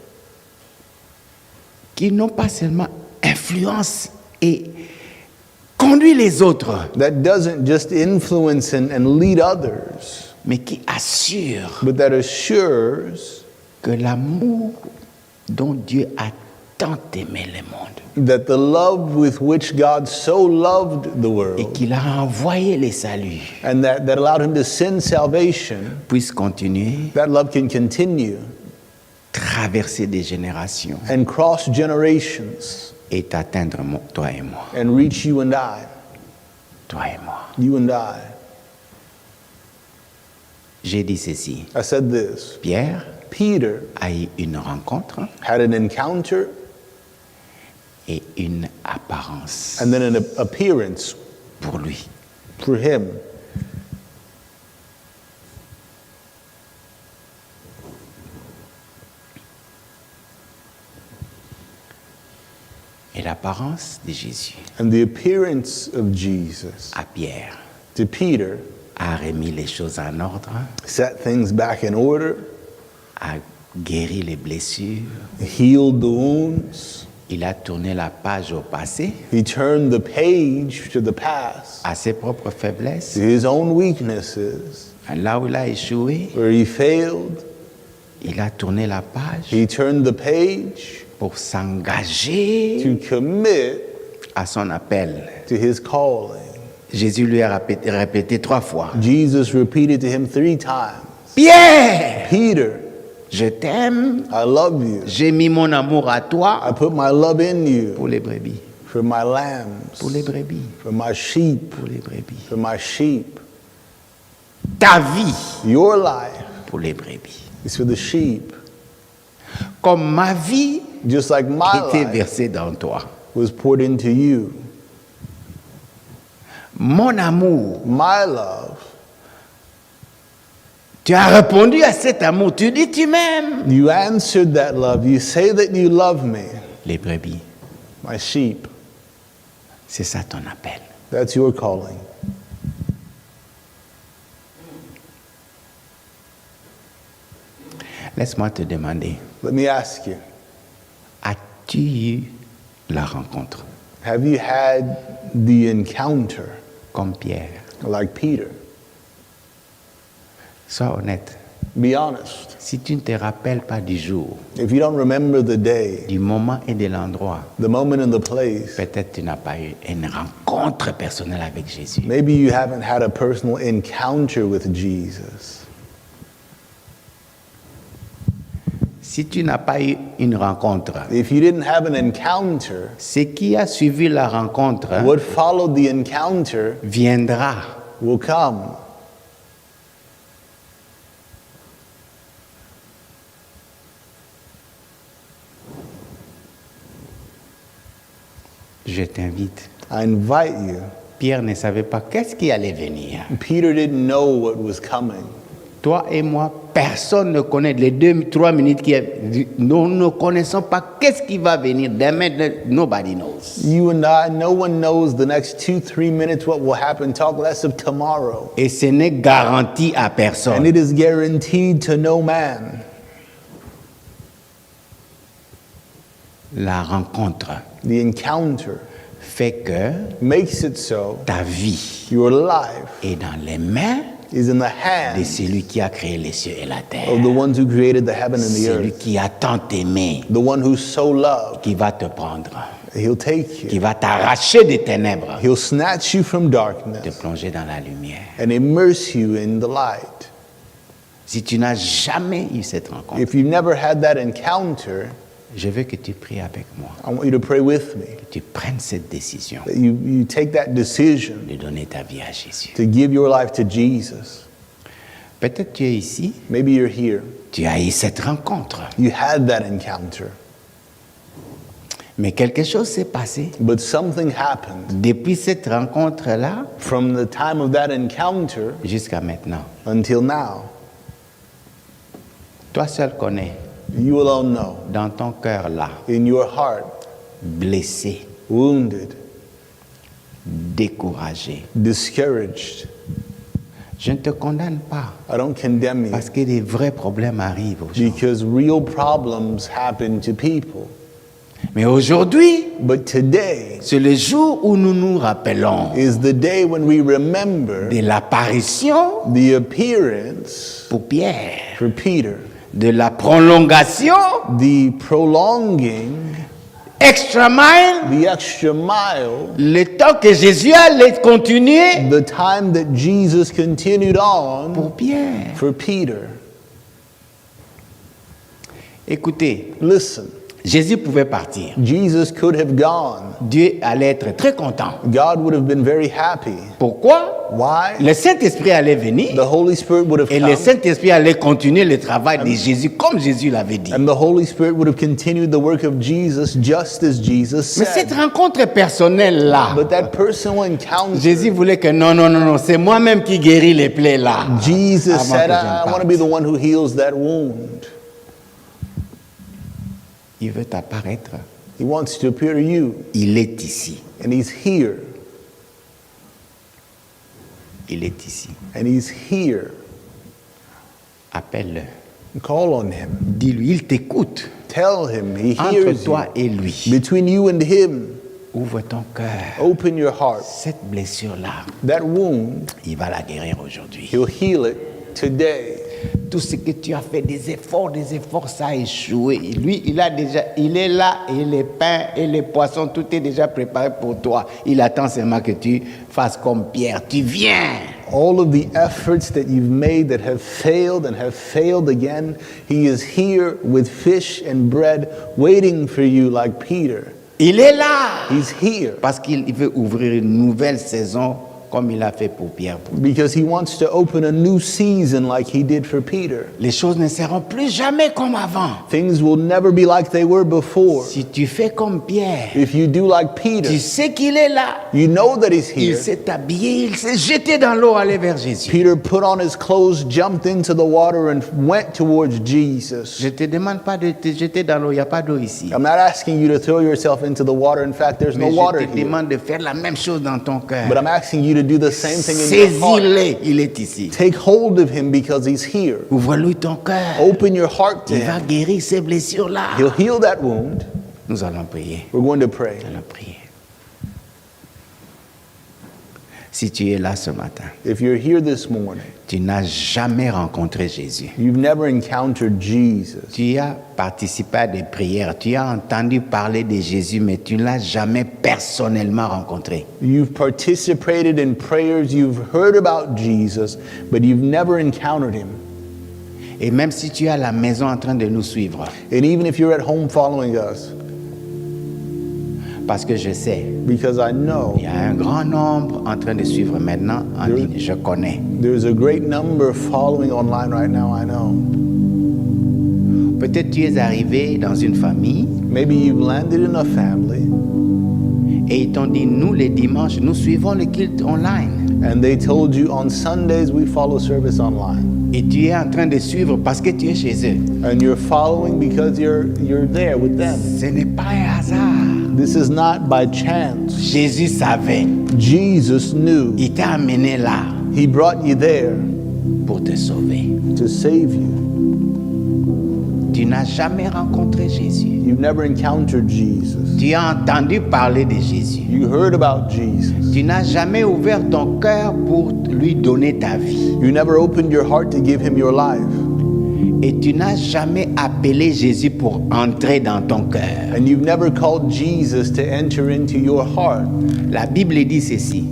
qui non pas seulement influence et conduit les autres, that doesn't just influence and lead others, mais qui assure but that assures que l'amour dont Dieu a tant aimé le monde that the love with which God so loved the et world qu'il a envoyé les saluts and that allowed him to send salvation, puisse continuer, that love can continue traverser des générations and cross generations et t'atteindre toi et moi, and reach you and I, toi et moi. you and I. J'ai dit ceci, I said this, Pierre Peter a eu une rencontre had an encounter et une apparence and then an appearance pour lui. for him. Et l'apparence de Jésus And the appearance of Jesus à Pierre to Peter a remis les choses en ordre, set things back in order, a guéri les blessures, healed the wounds. il a tourné la page au passé, He turned the page to the past, à ses propres faiblesses, to his own weaknesses, là où il a échoué, where he failed. il a tourné la page He turned the page pour s'engager to commit à son appel. to his calling. Jésus lui a répété 3 fois, Jesus repeated to him 3 times, Pierre, Peter, je t'aime, I love you. j'ai mis mon amour à I toi put my love in you pour les brebis, for my lambs, pour les brebis, for my sheep, pour les brebis. for my sheep. Ta vie Your life pour les brebis. is for the sheep. comme ma vie just like my était life versée dans toi. was poured into you. Mon amour, My love. tu as répondu à cet amour, tu dis tu m'aimes. You answered that love. You say that you love me. Les brebis, My sheep. c'est ça ton appel. That's your calling. Laisse-moi te demander, Let me ask you, as-tu eu la rencontre have you had the encounter comme Pierre? like Peter? Sois honnête. Be honest. Si tu ne te rappelles pas du jour, If you don't remember the day, du moment et de l'endroit, the moment and the place, peut-être tu n'as pas eu une rencontre personnelle avec Jésus. maybe you haven't had a personal encounter with Jesus. Si tu n'as pas eu une rencontre, If you didn't have an encounter, ce qui a suivi la rencontre what followed the encounter viendra. will come. Je t'invite. I invite you. Pierre ne savait pas qu'est-ce qui allait venir. Peter didn't know what was coming. Toi et moi, personne ne connaît les 2-3 minutes nous ne connaissons pas qu'est-ce qui va venir. Demain, nobody knows. You and I, no one knows the next 2-3 minutes what will happen. Talk less of tomorrow. Et ce n'est garanti à And personne. it is guaranteed to no man. La rencontre The encounter fait que makes it so ta vie your life est dans les mains is in the de hands celui qui a créé les cieux et la terre. of the ones who created the heaven and the Celui earth. qui a tant aimé, The one who so loved, qui va te prendre, he'll take qui you. va t'arracher des ténèbres, He'll snatch you from te darkness plonger dans la lumière. and immerse you in the light. Si tu n'as jamais eu cette rencontre, If you've never had that encounter, je veux que tu pries avec moi, I want you to pray with me. que tu prennes cette décision That you take that decision de donner ta vie à Jésus. to give your life to Jesus. Peut-être tu es ici, Maybe you're here. tu as eu cette rencontre, You had that encounter, mais quelque chose s'est passé. but something happened Depuis cette rencontre-là from the time of that encounter jusqu'à maintenant. until now. Toi seul connais, You alone know. dans ton cœur là, In your heart, blessé, wounded, découragé. discouraged. Je ne te condamne pas, I don't condemn you parce que des vrais problèmes arrivent aux gens. because real problems happen to people. Mais aujourd'hui, But today c'est le jour où nous nous rappelons is the day when we remember de l'apparition the appearance pour Pierre, for Peter, de la prolongation, the prolonging, extra mile, the extra mile, le temps que Jésus allait continuer the time that Jesus continued on pour Pierre. for Peter. Écoutez, Listen, Jésus pouvait partir. Jesus could have gone. Dieu allait être très content. God would have been very happy. Pourquoi? Why? Le Saint-Esprit allait venir The Holy Spirit would have et le come, Saint-Esprit allait continuer le travail de Jésus comme Jésus l'avait dit. and the Holy Spirit would have continued the work of Jesus just as Jesus Mais cette said. rencontre personnelle-là, But that personal encounter, Jésus voulait que non, c'est moi-même qui guéris les plaies là. Jesus Avant said, que je ne I want parte. to be the one who heals that wound. Il veut apparaître. He wants to appear to you, Il est ici. and He's here, Il est ici. and He's here. Appelle-le. Call on Him. Dis-lui, il t'écoute. Tell Him He Entre hears toi you. et lui. Between you and Him, Ouvre ton cœur. open your heart. Cette blessure-là, That wound, il va la guérir aujourd'hui. He'll heal it today. Tout ce que tu as fait, des efforts, ça a échoué. Lui, il est là et les pains et les poissons, tout est déjà préparé pour toi. Il attend seulement que tu fasses comme Pierre. Tu viens. All of the efforts that you've made that have failed again, He is here with fish and bread waiting for you like Peter. Il est là. He's here Parce qu'il veut ouvrir une nouvelle saison comme il a fait pour Pierre. Because he wants to open a new season like he did for Peter. Les choses ne seront plus jamais comme avant. Things will never be like they were before. Si tu fais comme Pierre, If you do like Peter, tu sais qu'il est là. you know that he's Il here. s'est habillé, il s'est jeté dans l'eau, allé vers Jésus. Peter put on his clothes, jumped into the water, and went towards Jesus. Je te demande pas de te jeter dans l'eau, il n'y a pas d'eau ici. I'm not asking you to throw yourself into the water. In fact, there's no Mais water je te here. demande de faire la même chose dans ton cœur. But I'm asking you to do the same thing in your heart. Saisis-le, il est ici. Take hold of him because he's here. Ouvre-lui ton cœur. Open your heart to Il va him. guérir ces blessures-là. He'll heal that wound. Nous allons prier. We're going to pray. Nous allons prier. Si tu es là ce matin, If you're here this morning, tu n'as jamais rencontré Jésus. you've never encountered Jesus. Tu as participé à des prières, tu as entendu parler de Jésus, mais tu ne l'as jamais personnellement rencontré. You've participated in prayers, you've heard about Jesus, but you've never encountered him. Et même si tu es à la maison en train de nous suivre, And even if you're at home following us, parce que je sais, because I know il y a un grand nombre en train de suivre maintenant en ligne, je connais. there's a great number following online right now, I know. Peut-être tu es arrivé dans une famille Maybe you've landed in a family et ils t'ont dit, nous les dimanches, nous suivons le culte online. and they told you on Sundays we follow service online. Et tu es en train de suivre parce que tu es chez eux. And you're following because you're there with them. Ce n'est pas un hasard. This is not by chance. Jésus savait. Jesus knew. Il t'a amené là He brought you there pour te sauver. to save you. Tu n'as jamais rencontré Jésus. You've never encountered Jesus. Tu as entendu parler de Jésus. You heard about Jesus. Tu n'as jamais ouvert ton cœur pour lui donner ta vie. You never opened your heart to give him your life. Et tu n'as jamais appelé Jésus pour entrer dans ton cœur. And you've never called Jesus to enter into your heart. La Bible dit ceci.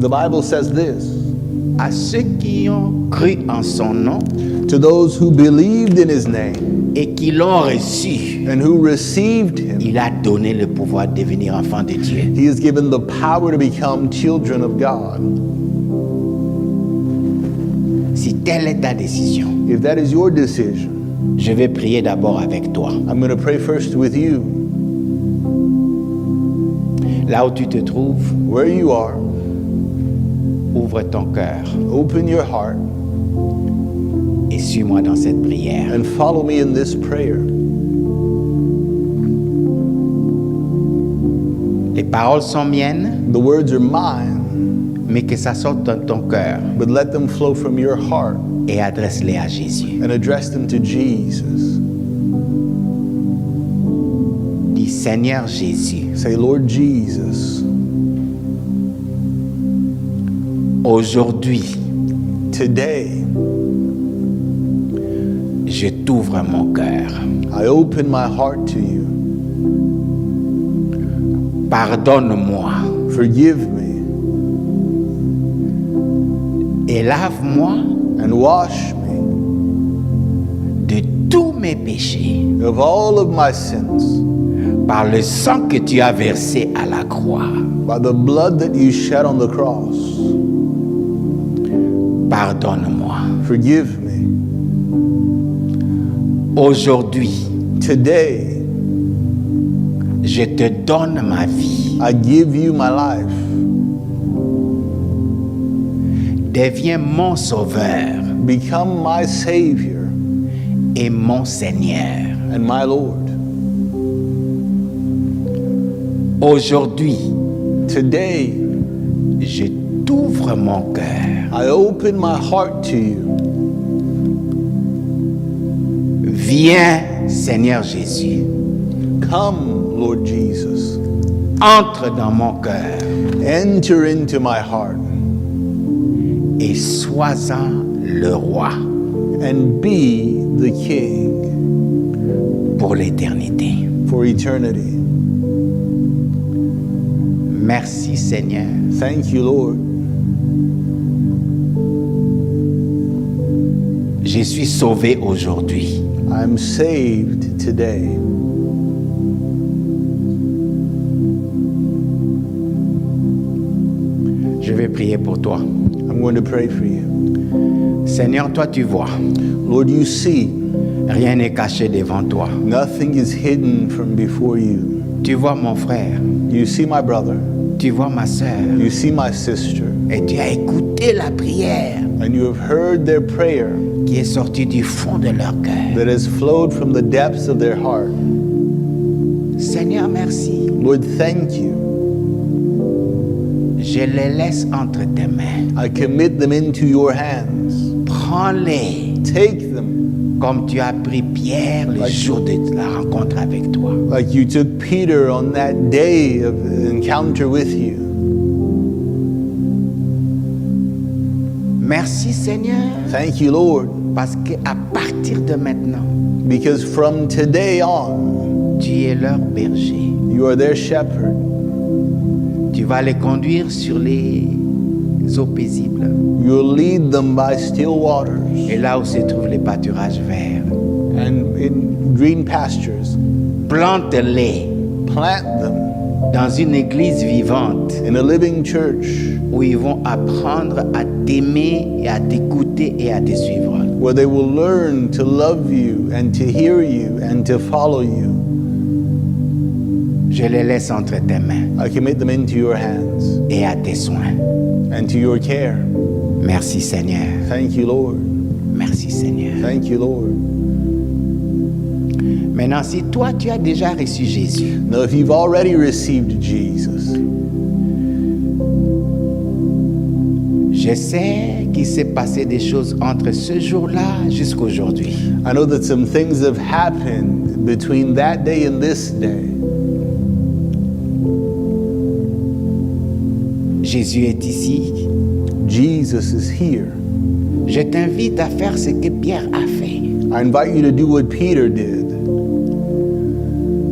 The Bible says this, À ceux qui ont cru en son nom to those who believed in his name et qui l'ont reçu, and who received him, il a donné le pouvoir de devenir enfant de Dieu. he has given the power to become children of God. Si telle est ta décision, If that is your decision, je vais prier d'abord avec toi. I'm going to pray first with you. Là où tu te trouves, Where you are, ouvre ton cœur open your heart et suis-moi dans cette prière. and follow me in this prayer. Les paroles sont miennes, The words are mine, mais que ça sorte de ton cœur but let them flow from your heart et adresse-les à Jésus. and address them to Jesus. Dis Seigneur Jésus, Say, Lord Jesus, aujourd'hui, today je t'ouvre mon cœur. I open my heart to you. Pardonne-moi Forgive me et lave-moi and wash me de tous mes péchés of all of my sins par le sang que tu as versé à la croix. by the blood that you shed on the cross. Pardonne-moi. Forgive me. Aujourd'hui, Today, je te donne ma vie. I give you my life. Deviens mon sauveur Become my Savior et mon Seigneur. and my Lord. Aujourd'hui, Today, je t'ouvre mon cœur. I open my heart to you. Viens, Seigneur Jésus. Come, Lord Jesus. Entre dans mon cœur Enter into my heart et sois-en le roi and be the King pour l'éternité. for eternity. Merci Seigneur. Thank you, Lord. Je suis sauvé aujourd'hui. I'm saved today. Je vais prier pour toi. I'm going to pray for you. Seigneur, toi tu vois. Lord, you see. Rien n'est caché devant toi. Nothing is hidden from before you. Tu vois mon frère. You see my brother. Tu vois ma sœur. You see my sister. Et tu as écouté la prière And you have heard their prayer qui est sortie du fond de leur cœur. that has flowed from the depths of their heart. Seigneur, merci. Lord, thank you. Je les laisse entre tes mains. I commit them into your hands. Prends-les Take them comme tu as pris Pierre le jour de la rencontre avec toi. like you took Peter on that day of encounter with you. Merci Seigneur, Thank you, Lord, parce qu'à partir de maintenant, because from today on, tu es leur berger. you are their shepherd. Tu vas les conduire sur les eaux paisibles. You'll lead them by still waters Et là où se trouvent les pâturages verts, and in green pastures. plante-les Plant them dans une église vivante in a living church où ils vont apprendre à t'aimer et à t'écouter et à te suivre. where they will learn to love you and to hear you and to follow you. Je les laisse entre tes mains I commit them into your hands et à tes soins. and to your care. Merci Seigneur. Thank you, Lord. Merci Seigneur. Thank you, Lord. Maintenant, si toi tu as déjà reçu Jésus, Now, if you've already received Jesus, je sais qu'il s'est passé des choses entre ce jour-là jusqu'aujourd'hui. I know that some things have happened between that day and this day. Jésus est ici. Jesus is here. Je t'invite à faire ce que Pierre a fait. I invite you to do what Peter did.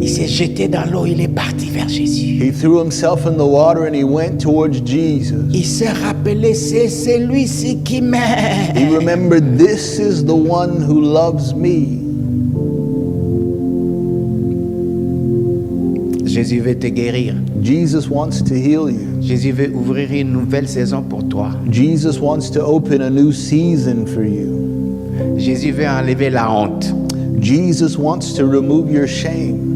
Il s'est jeté dans l'eau, il est parti vers Jésus. He threw himself in the water and he went towards Jesus. Il s'est rappelé, c'est celui-ci qui m'aime. He remembered, this is the one who loves me. Jésus veut te guérir. Jesus wants to heal you. Jésus veut ouvrir une nouvelle saison pour toi. Jesus wants to open a new season for you. Jésus veut enlever la honte. Jesus wants to remove your shame.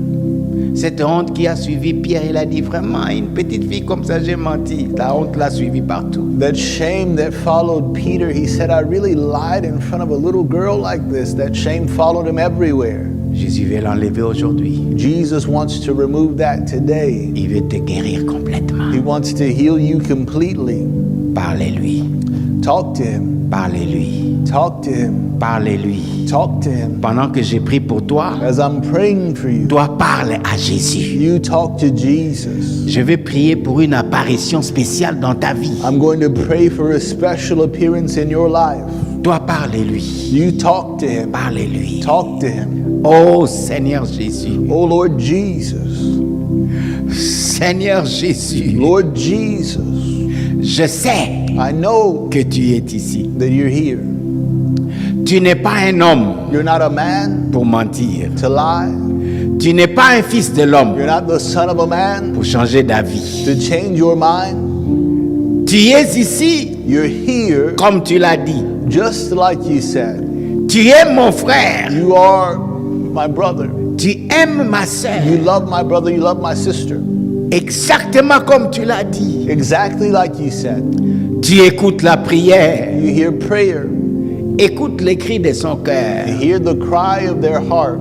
Cette honte qui a suivi Pierre, il a dit vraiment, une petite fille comme ça, j'ai menti. La honte l'a suivi partout. That shame that followed Peter, he said, I really lied in front of a little girl like this. That shame followed him everywhere. Jésus veut l'enlever aujourd'hui. Jesus wants to remove that today. Il veut te guérir complètement. He wants to heal you completely. Parlez-lui. Talk to him. Parlez-lui. Talk to him. Parlez-lui. Talk to him. Pendant que j'ai prié pour toi, As I'm praying for you, toi parle à Jésus. you talk to Jesus. Je vais prier pour une apparition spéciale dans ta vie. I'm going to pray for a special appearance in your life. Toi parlez-lui. You talk to him. Parlez-lui. Talk to him. Oh Seigneur Jésus. Oh Lord Jesus. Seigneur Jésus. Lord Jesus. Je sais I know que tu es ici. that you're here. Tu n'es pas un homme You're not a man pour mentir. to lie. Tu n'es pas un fils de l'homme You're not the son of a man pour changer d'avis. to change your mind. Tu es ici You're here comme tu l'as dit. just like you said. Tu es mon frère. You are my brother. Tu aimes ma sœur. You love my brother. You love my sister. Exactement comme tu l'as dit. Exactly like you said. Tu écoutes la prière. You hear prayer. Écoute les cris de son You cœur. hear the cry of their heart.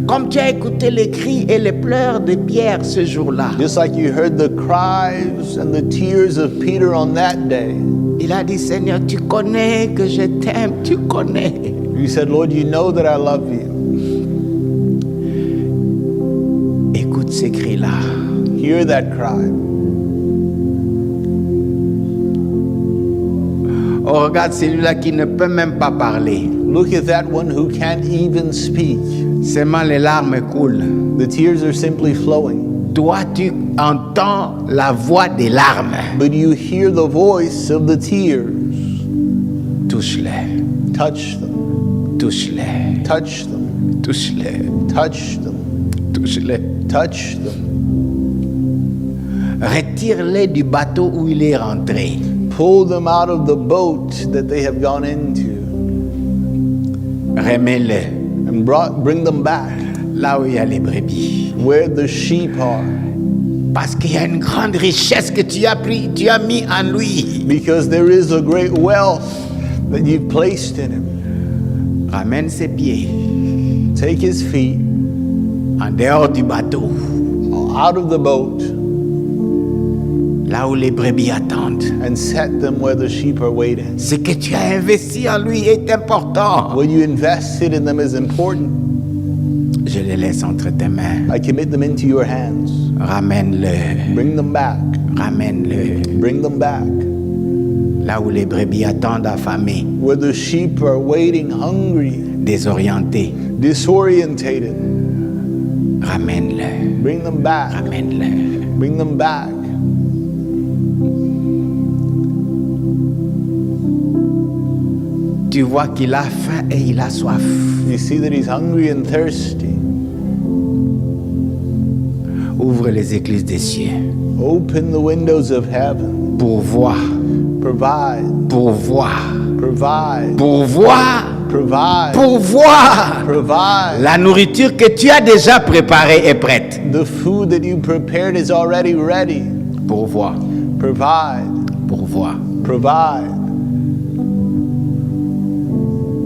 Comme tu as écouté les cris et les pleurs de Pierre ce jour-là. Just like you heard the cries and the tears of Peter on that day. Il a dit, Seigneur, tu connais que je t'aime. Tu connais. You said, Lord, you know that I love you. Écoute ces cris-là. Hear that cry. Oh, regarde celui-là qui ne peut même pas parler. Look at that one who can't even speak. Seulement les larmes coulent. The tears are simply flowing. Toi, tu entends la voix des larmes. But you hear the voice of the tears. Touche-les. Touch them. Touche-les. Touch them. Touche-les. Touch them. Touche-les. Touch them. Retire-les du bateau où il est rentré. Pull them out of the boat that they have gone into. Remets-les And bring them back là où il y a les brebis. where the sheep are. Parce qu'il y a une grande richesse que tu as mis en lui. Because there is a great wealth that you've placed in him. Ramène ses pieds Take his feet en dehors du bateau, out of the boat là où les brebis attendent. and set them where the sheep are waiting. Ce que tu as investi en lui est important. What you invested in them is important. Je les laisse entre tes mains. I commit them into your hands. Ramène-le, Bring them back. ramène-le. Bring them back. Là où les brebis attendent affamés, Where the sheep are waiting hungry, désorientés. disorientated. Ramène-le, Bring them back. ramène-le. Bring them back. Tu vois qu'il a faim et il a soif. You see that he's hungry and thirsty. Ouvre les écluses des cieux. Open the windows of heaven. Pourvois, Provide. pourvois, Provide. pourvois, Provide. pourvois. Provide. La nourriture que tu as déjà préparée est prête. The food that you prepared is already ready. Pourvois, Provide. pourvois. Provide.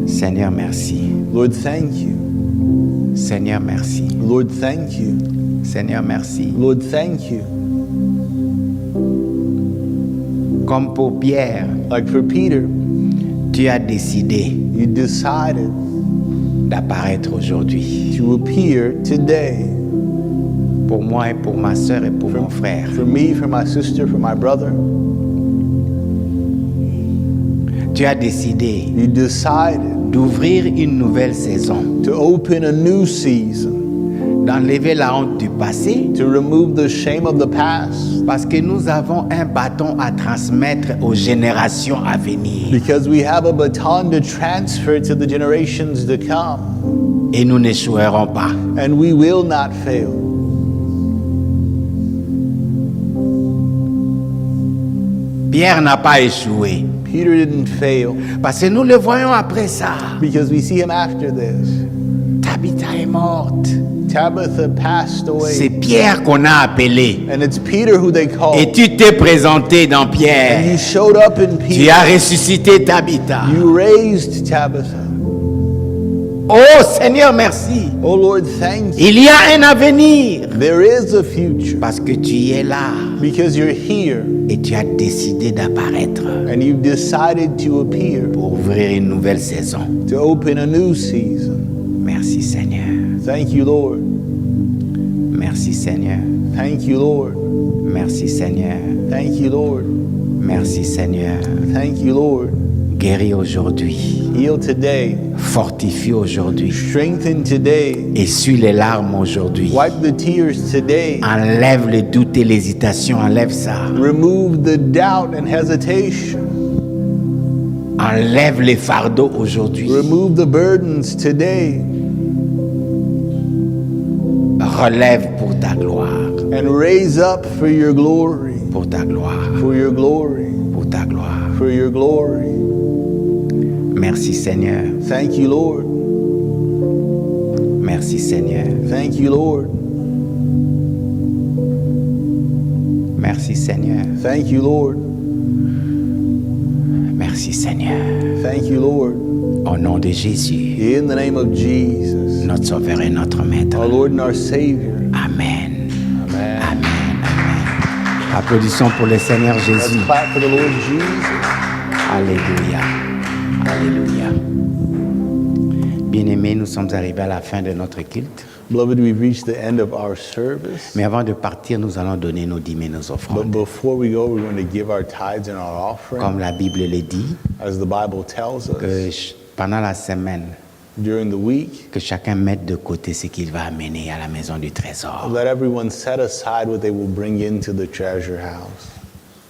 Seigneur, merci. Lord, thank you. Seigneur, merci. Lord, thank you. Seigneur, merci. Lord, thank you. Comme pour Pierre, Like for Peter, tu as décidé you decided d'apparaître aujourd'hui. to appear today. Pour moi et pour ma sœur et pour mon frère. For me, for my sister, for my brother. Tu as décidé You decided d'ouvrir une nouvelle saison, to open a new season, d'enlever la honte du passé, to remove the shame of the past, parce que nous avons un bâton à transmettre aux générations à venir. because we have a baton to transfer to the generations to come, Et nous n'échouerons pas. and we will not fail. Pierre n'a pas échoué, Peter didn't fail, parce que nous le voyons après ça. because we see him after this. Tabitha est morte. Tabitha passed C'est away, Pierre qu'on a appelé. and it's Peter who they Et called. tu t'es présenté dans And you Pierre. showed up in Tu Peter. as ressuscité Tabitha. You raised Tabitha. Oh Seigneur, merci. Oh Lord, thank you. Il y a un avenir. There is a future, Parce que tu es là. because you're here Et tu as décidé d'apparaître and you've decided to appear, pour ouvrir une nouvelle saison. to open a new season. Merci Seigneur. Thank you, Lord. Merci Seigneur. Thank you, Lord. Merci Seigneur. Thank you, Lord. Merci Seigneur. Thank you, Lord. Guéris aujourd'hui. Heal today. Fortifie aujourd'hui. Strengthen today. Essuie les larmes aujourd'hui. Wipe the tears today. Enlève le doute et l'hésitation. Enlève ça. Remove the doubt and hesitation. Enlève les fardeaux aujourd'hui. Remove the burdens today. Relève pour ta gloire. And raise up for your glory. Pour ta gloire. For your glory. Pour ta gloire. For your glory. Merci Seigneur. Thank you, Lord. Merci Seigneur. Thank you, Lord. Merci Seigneur. Thank you, Lord. Merci Seigneur. Thank you, Lord. Au nom de Jésus, In the name of Jesus, notre Sauveur et notre Maître. our Lord and our Savior. Amen. Amen. Amen. Amen. Applaudissons pour le Seigneur Let's Jésus. clap for the Lord Jesus. Alléluia. Alléluia. Bien-aimés, nous sommes arrivés à la fin de notre culte. Beloved, we've reached the end of our service. Mais avant de partir, nous allons donner nos dîmes et nos But offrandes. before we go, we're going to give our tithes and our offering. Comme la Bible le dit, As the Bible tells que us, pendant la semaine, during the week, que chacun mette de côté ce qu'il va amener à la maison du trésor. let everyone set aside what they will bring into the treasure house.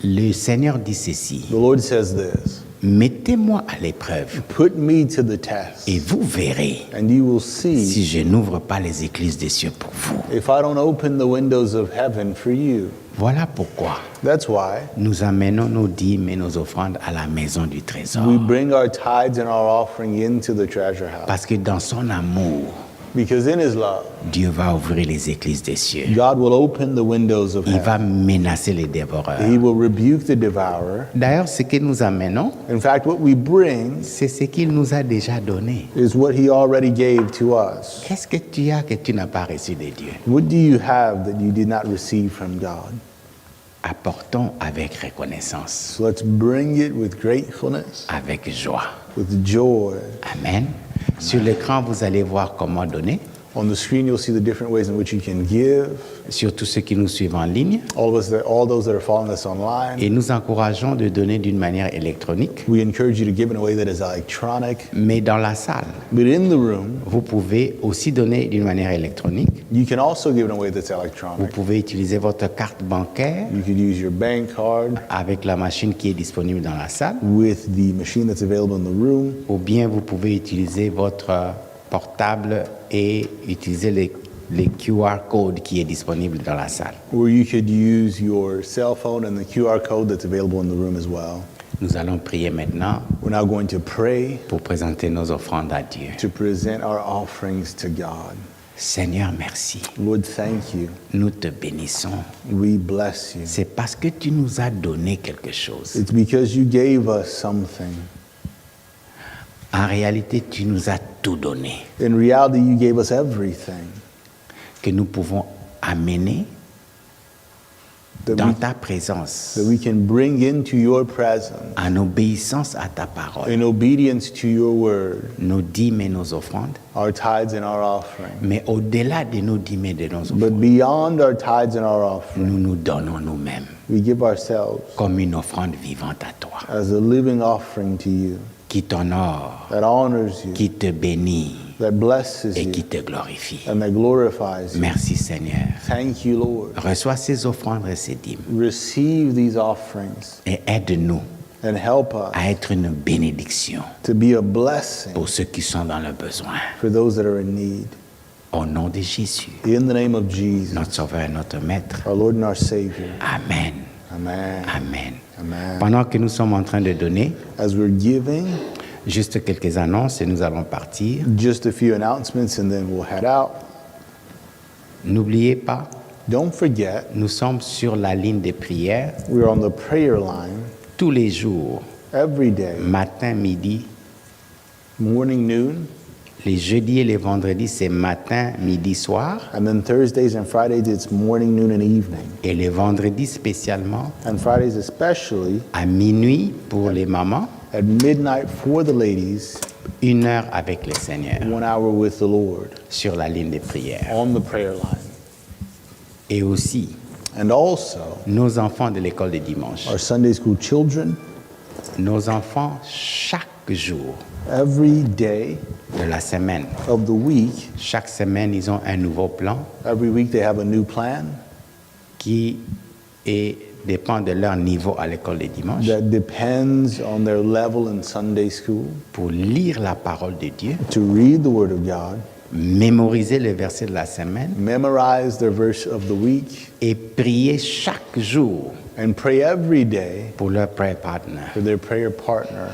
Le Seigneur dit ceci, The Lord says this, mettez-moi à l'épreuve put me to the test, et vous verrez and you will see si je n'ouvre pas les écluses des cieux pour vous. if I don't open the windows of heaven for you. Voilà pourquoi That's why nous amenons nos dîmes et nos offrandes à la maison du trésor. we bring our tithes and our offering into the treasure house. Parce que dans son amour, Because in his love, Dieu va ouvrir les écluses des cieux. God will open the windows of Il va heaven. menacer les dévoreurs. He will rebuke the devourer. D'ailleurs, ce que nous amenons, In fact, what we bring c'est ce qu'il nous a déjà donné. is what he already gave to us. Qu'est-ce que tu as que tu n'as pas reçu de Dieu? What do you have that you did not receive from God? Apportons avec reconnaissance, So let's bring it with gratefulness, avec joie. with joy. Amen. Sur l'écran, vous allez voir comment donner. On the screen, you'll see the different ways in which you can give. Surtout ceux qui nous suivent en ligne. All those that are following us online, Et nous encourageons de donner d'une manière électronique. we encourage you to give in a way that is electronic. Mais dans la salle, But in the room, vous pouvez aussi donner d'une manière électronique. you can also give in a way that's Vous electronic. pouvez utiliser votre carte bancaire You could use your bank card avec la machine qui est disponible dans la salle. with the machine that's available in the room, Ou bien vous pouvez utiliser votre portable et utiliser les QR code qui est disponible dans la salle. or you could use your cell phone and the QR code that's available in the room as well. Nous allons prier maintenant We're now going to pray pour présenter nos offrandes à Dieu. to present our offerings to God. Seigneur, merci. Lord, thank you. Nous te bénissons. We bless you. C'est parce que tu nous as donné quelque chose. It's because you gave us something. En réalité, tu nous as tout donné, In reality, you gave us everything que nous pouvons amener that dans we, ta présence, that we can bring into your presence en obéissance à ta parole, in obedience to your word, nos dîmes et nos offrandes. our tithes and our offering. Mais au-delà de nos dîmes et de nos But offrandes, beyond our tithes and our offering, nous nous donnons nous-mêmes we give ourselves comme une offrande vivante à toi, as a living offering to you qui t'honore, that honors you, qui te bénit that blesses et you, qui te glorifie. and that glorifies you. Merci Seigneur. Thank you, Lord. Reçois ces offrandes et ces dîmes Receive these offerings et aide-nous and help us à être une bénédiction to be a blessing pour ceux qui sont dans le besoin. for those that are in need. Au nom de Jésus, In the name of Jesus, notre Sauveur et notre Maître. our Lord and our Savior. Amen. Amen. Amen. Amen. Pendant que nous sommes en train de donner, As we're giving, juste quelques annonces et nous allons partir. just a few announcements and then we'll head out. N'oubliez pas, Don't forget, nous sommes sur la ligne des prières we're on the prayer line tous les jours, every day, matin, midi. morning, noon, Les jeudis et les vendredis, c'est matin, midi, soir. and then Thursdays and Fridays it's morning, noon, and evening. Et les vendredis spécialement, And Fridays especially à minuit pour les mamans, at midnight for the ladies, 1 heure avec le Seigneur 1 hour with the Lord sur la ligne des prières. on the prayer line. Et aussi, And also, nos enfants de l'école de dimanche. our Sunday school children, Nos enfants, chaque jour every day de la semaine, of the week, chaque semaine, ils ont un nouveau plan every week they have a new plan qui dépend de leur niveau à l'école de dimanche that depends on their level in Sunday school, pour lire la parole de Dieu, to read the Word of God, mémoriser les versets de la semaine memorize their verse of the week, et prier chaque jour and pray every day pour leur prayer partner. for their prayer partner.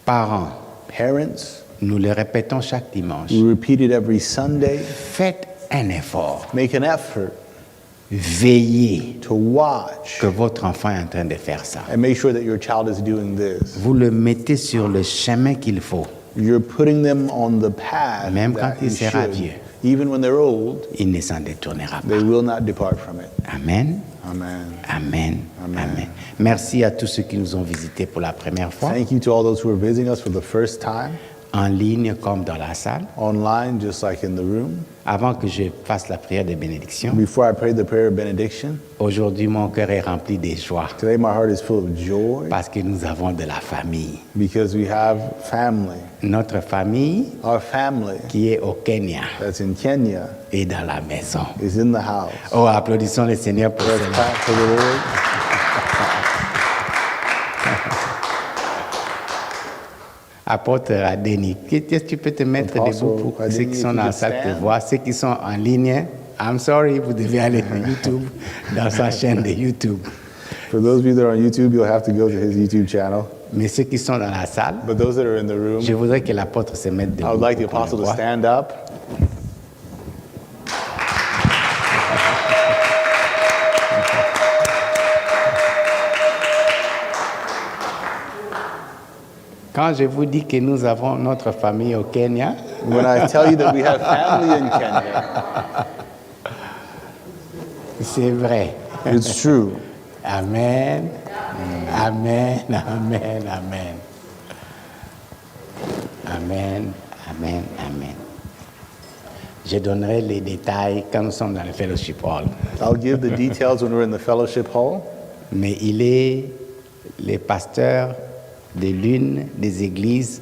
Parents, Parents, nous le répétons chaque dimanche, we repeat it every Sunday. faites un effort, Make an effort veillez to watch que votre enfant est en train de faire ça. and make sure that your child is doing this. Vous le mettez sur le chemin qu'il faut. You're putting them on the path Même quand that il you sera should. vieux. Even when they're old, Il ne s'en détournera they pas. will not depart from it. Amen. Amen. Amen. Amen. Amen. Merci à tous ceux qui nous ont visités pour la première fois, Thank you to all those who are visiting us for the first time, en ligne comme dans la salle. online, just like in the room. Avant que je fasse la prière de bénédiction, Before I pray the prayer of benediction, aujourd'hui mon cœur est rempli de joie today my heart is full of joy parce que nous avons de la famille. because we have family. Notre famille Our family qui est au Kenya that's in Kenya est dans la maison. is in the house. Oh, applaudissons le Seigneur pour Let's cela. clap for the Lord. Apôtre Adeni, qu'est-ce que tu peux te mettre Apostle debout pour Adeni, ceux qui sont if dans you la salle could te stand. voient, ceux qui sont en ligne, I'm sorry, vous devez aller sur YouTube, dans sa chaîne de YouTube. For those of you that are on YouTube, you'll have to go to his YouTube channel. Mais ceux qui sont dans la salle, But those that are in the room, je voudrais que l'apôtre se mette debout. I would like the pour qu'on le apostle to voie. stand up. Quand je vous dis que nous avons notre famille au Kenya, When I tell you that we have family in Kenya, c'est vrai. it's true. Amen. Amen. Amen. Amen. Amen. Amen. Amen. Je donnerai les détails quand nous sommes dans le fellowship hall. I'll give the details when we're in the fellowship hall. Mais il est le pasteur de l'une des églises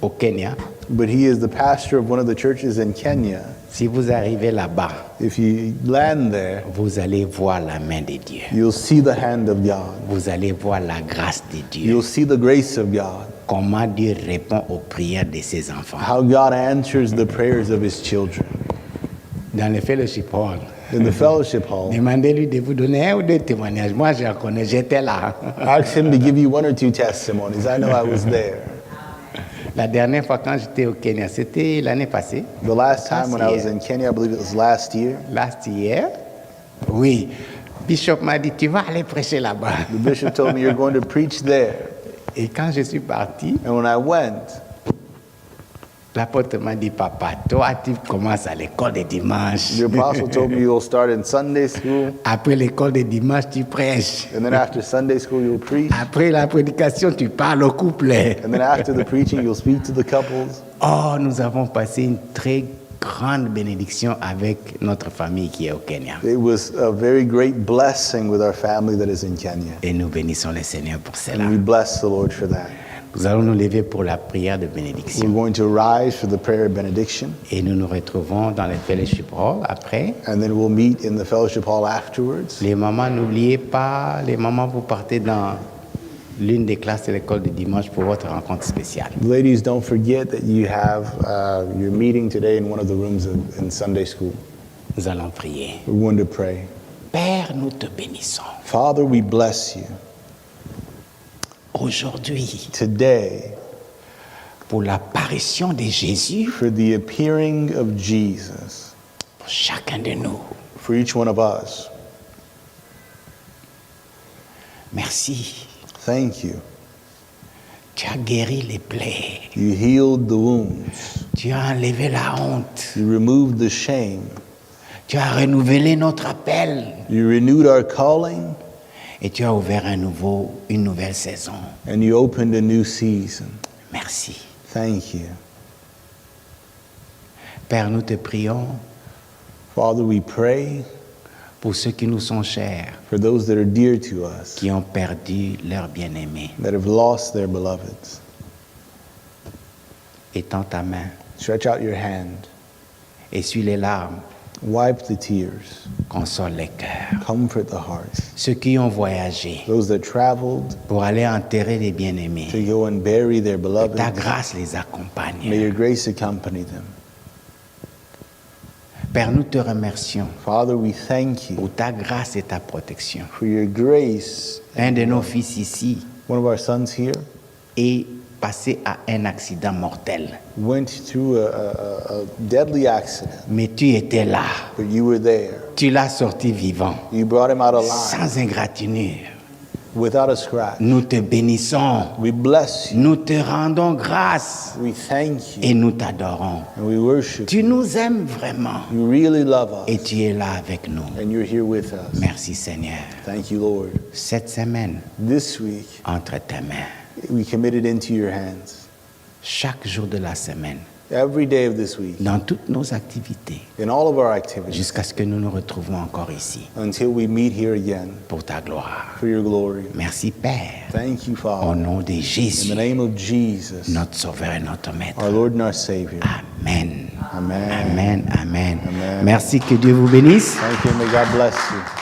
au Kenya. But he is the pastor of one of the churches in Kenya. Si vous arrivez là-bas, If you land there, vous allez voir la main de Dieu. you'll see the hand of God. Vous allez voir la grâce de Dieu. You'll see the grace of God. Comment Dieu répond aux prières de ses enfants. How God answers the prayers of his children. Dans le fellowship hall, In the fellowship hall, demandez-lui de vous donner un ou deux témoignages. Moi, je reconnais, j'étais là. ask him to give you one or two testimonies. I know I was there. La dernière fois quand j'étais au Kenya, c'était l'année passée. The last time Last when I was year. in Kenya, I believe it was last year, Last year. Oui. Bishop m'a dit, tu vas aller prêcher là-bas. the bishop told me, you're going to preach there. Et quand je suis parti, And when I went, l'apôtre m'a dit, papa, toi, tu commences à l'école de dimanche. the apostle told me you'll start in Sunday school, Après l'école de dimanche, tu prêches. and then after Sunday school, you'll preach. Après la prédication, tu parles au couple. And then after the preaching, you'll speak to the couples. Oh, nous avons passé une très grande bénédiction avec notre famille qui est au Kenya. It was a very great blessing with our family that is in Kenya. Et nous bénissons le Seigneur pour cela. And we bless the Lord for that. Nous allons nous lever pour la prière de We're bénédiction. going to rise for the prayer of benediction, Et nous nous retrouvons dans le fellowship hall après. and then we'll meet in the fellowship hall afterwards. Les mamans, n'oubliez pas, les mamans, vous partez dans l'une des classes de l'école de dimanche pour votre rencontre spéciale. Ladies, don't forget that you have your meeting today in one of the rooms in Sunday school. Nous allons prier. We're going to pray. Père, nous te bénissons. Father, we bless you Aujourd'hui, today pour l'apparition de Jésus, for the appearing of Jesus, pour chacun de nous. for each one of us. Merci. Thank you. Tu as guéri les plaies. You healed the wounds. Tu as enlevé la honte. You removed the shame. Tu as renouvelé notre appel. You renewed our calling, Et tu as ouvert une nouvelle saison. and you opened a new season. Merci. Thank you. Père, nous te prions Father, we pray pour ceux qui nous sont chers, for those that are dear to us, qui ont perdu leur bien-aimé. that have lost their beloveds. Étends ta main, Stretch out your hand. essuie les larmes, Wipe the tears. console les cœurs. Comfort the hearts. Ceux qui ont voyagé Those that traveled pour aller enterrer les bien-aimés, to go and bury their ta beloved, grâce les may accompagne. your grace accompany them. Père, nous te remercions Father, we thank you pour ta grâce et ta protection. for your grace. Un de nos fils ici One of our sons here est passé à un accident mortel. went through a deadly accident, Mais tu étais là. but you were there. Tu l'as sorti vivant, You brought him out alive sans ingratitude. without a scratch. Nous te bénissons. We bless you. Nous te rendons grâce We thank you et nous t'adorons. and we worship Tu you. nous aimes vraiment You really love et us tu es là avec nous. and you're here with us. Merci Seigneur. Thank you, Lord. Cette semaine, This week, entre tes mains, we commit it into your hands. chaque jour de la semaine, Every day of this week, dans toutes nos activités, in all of our activities, jusqu'à ce que nous nous retrouvons encore ici, until we meet here again pour ta gloire. for your glory. Merci Père, Thank you, au Father. nom de In Jésus, the name of Jesus, notre Sauveur et notre Maître. our Lord and our Savior. Amen. Amen. Amen. Amen. Amen. Merci, que Dieu vous bénisse. Thank you, and may God bless you.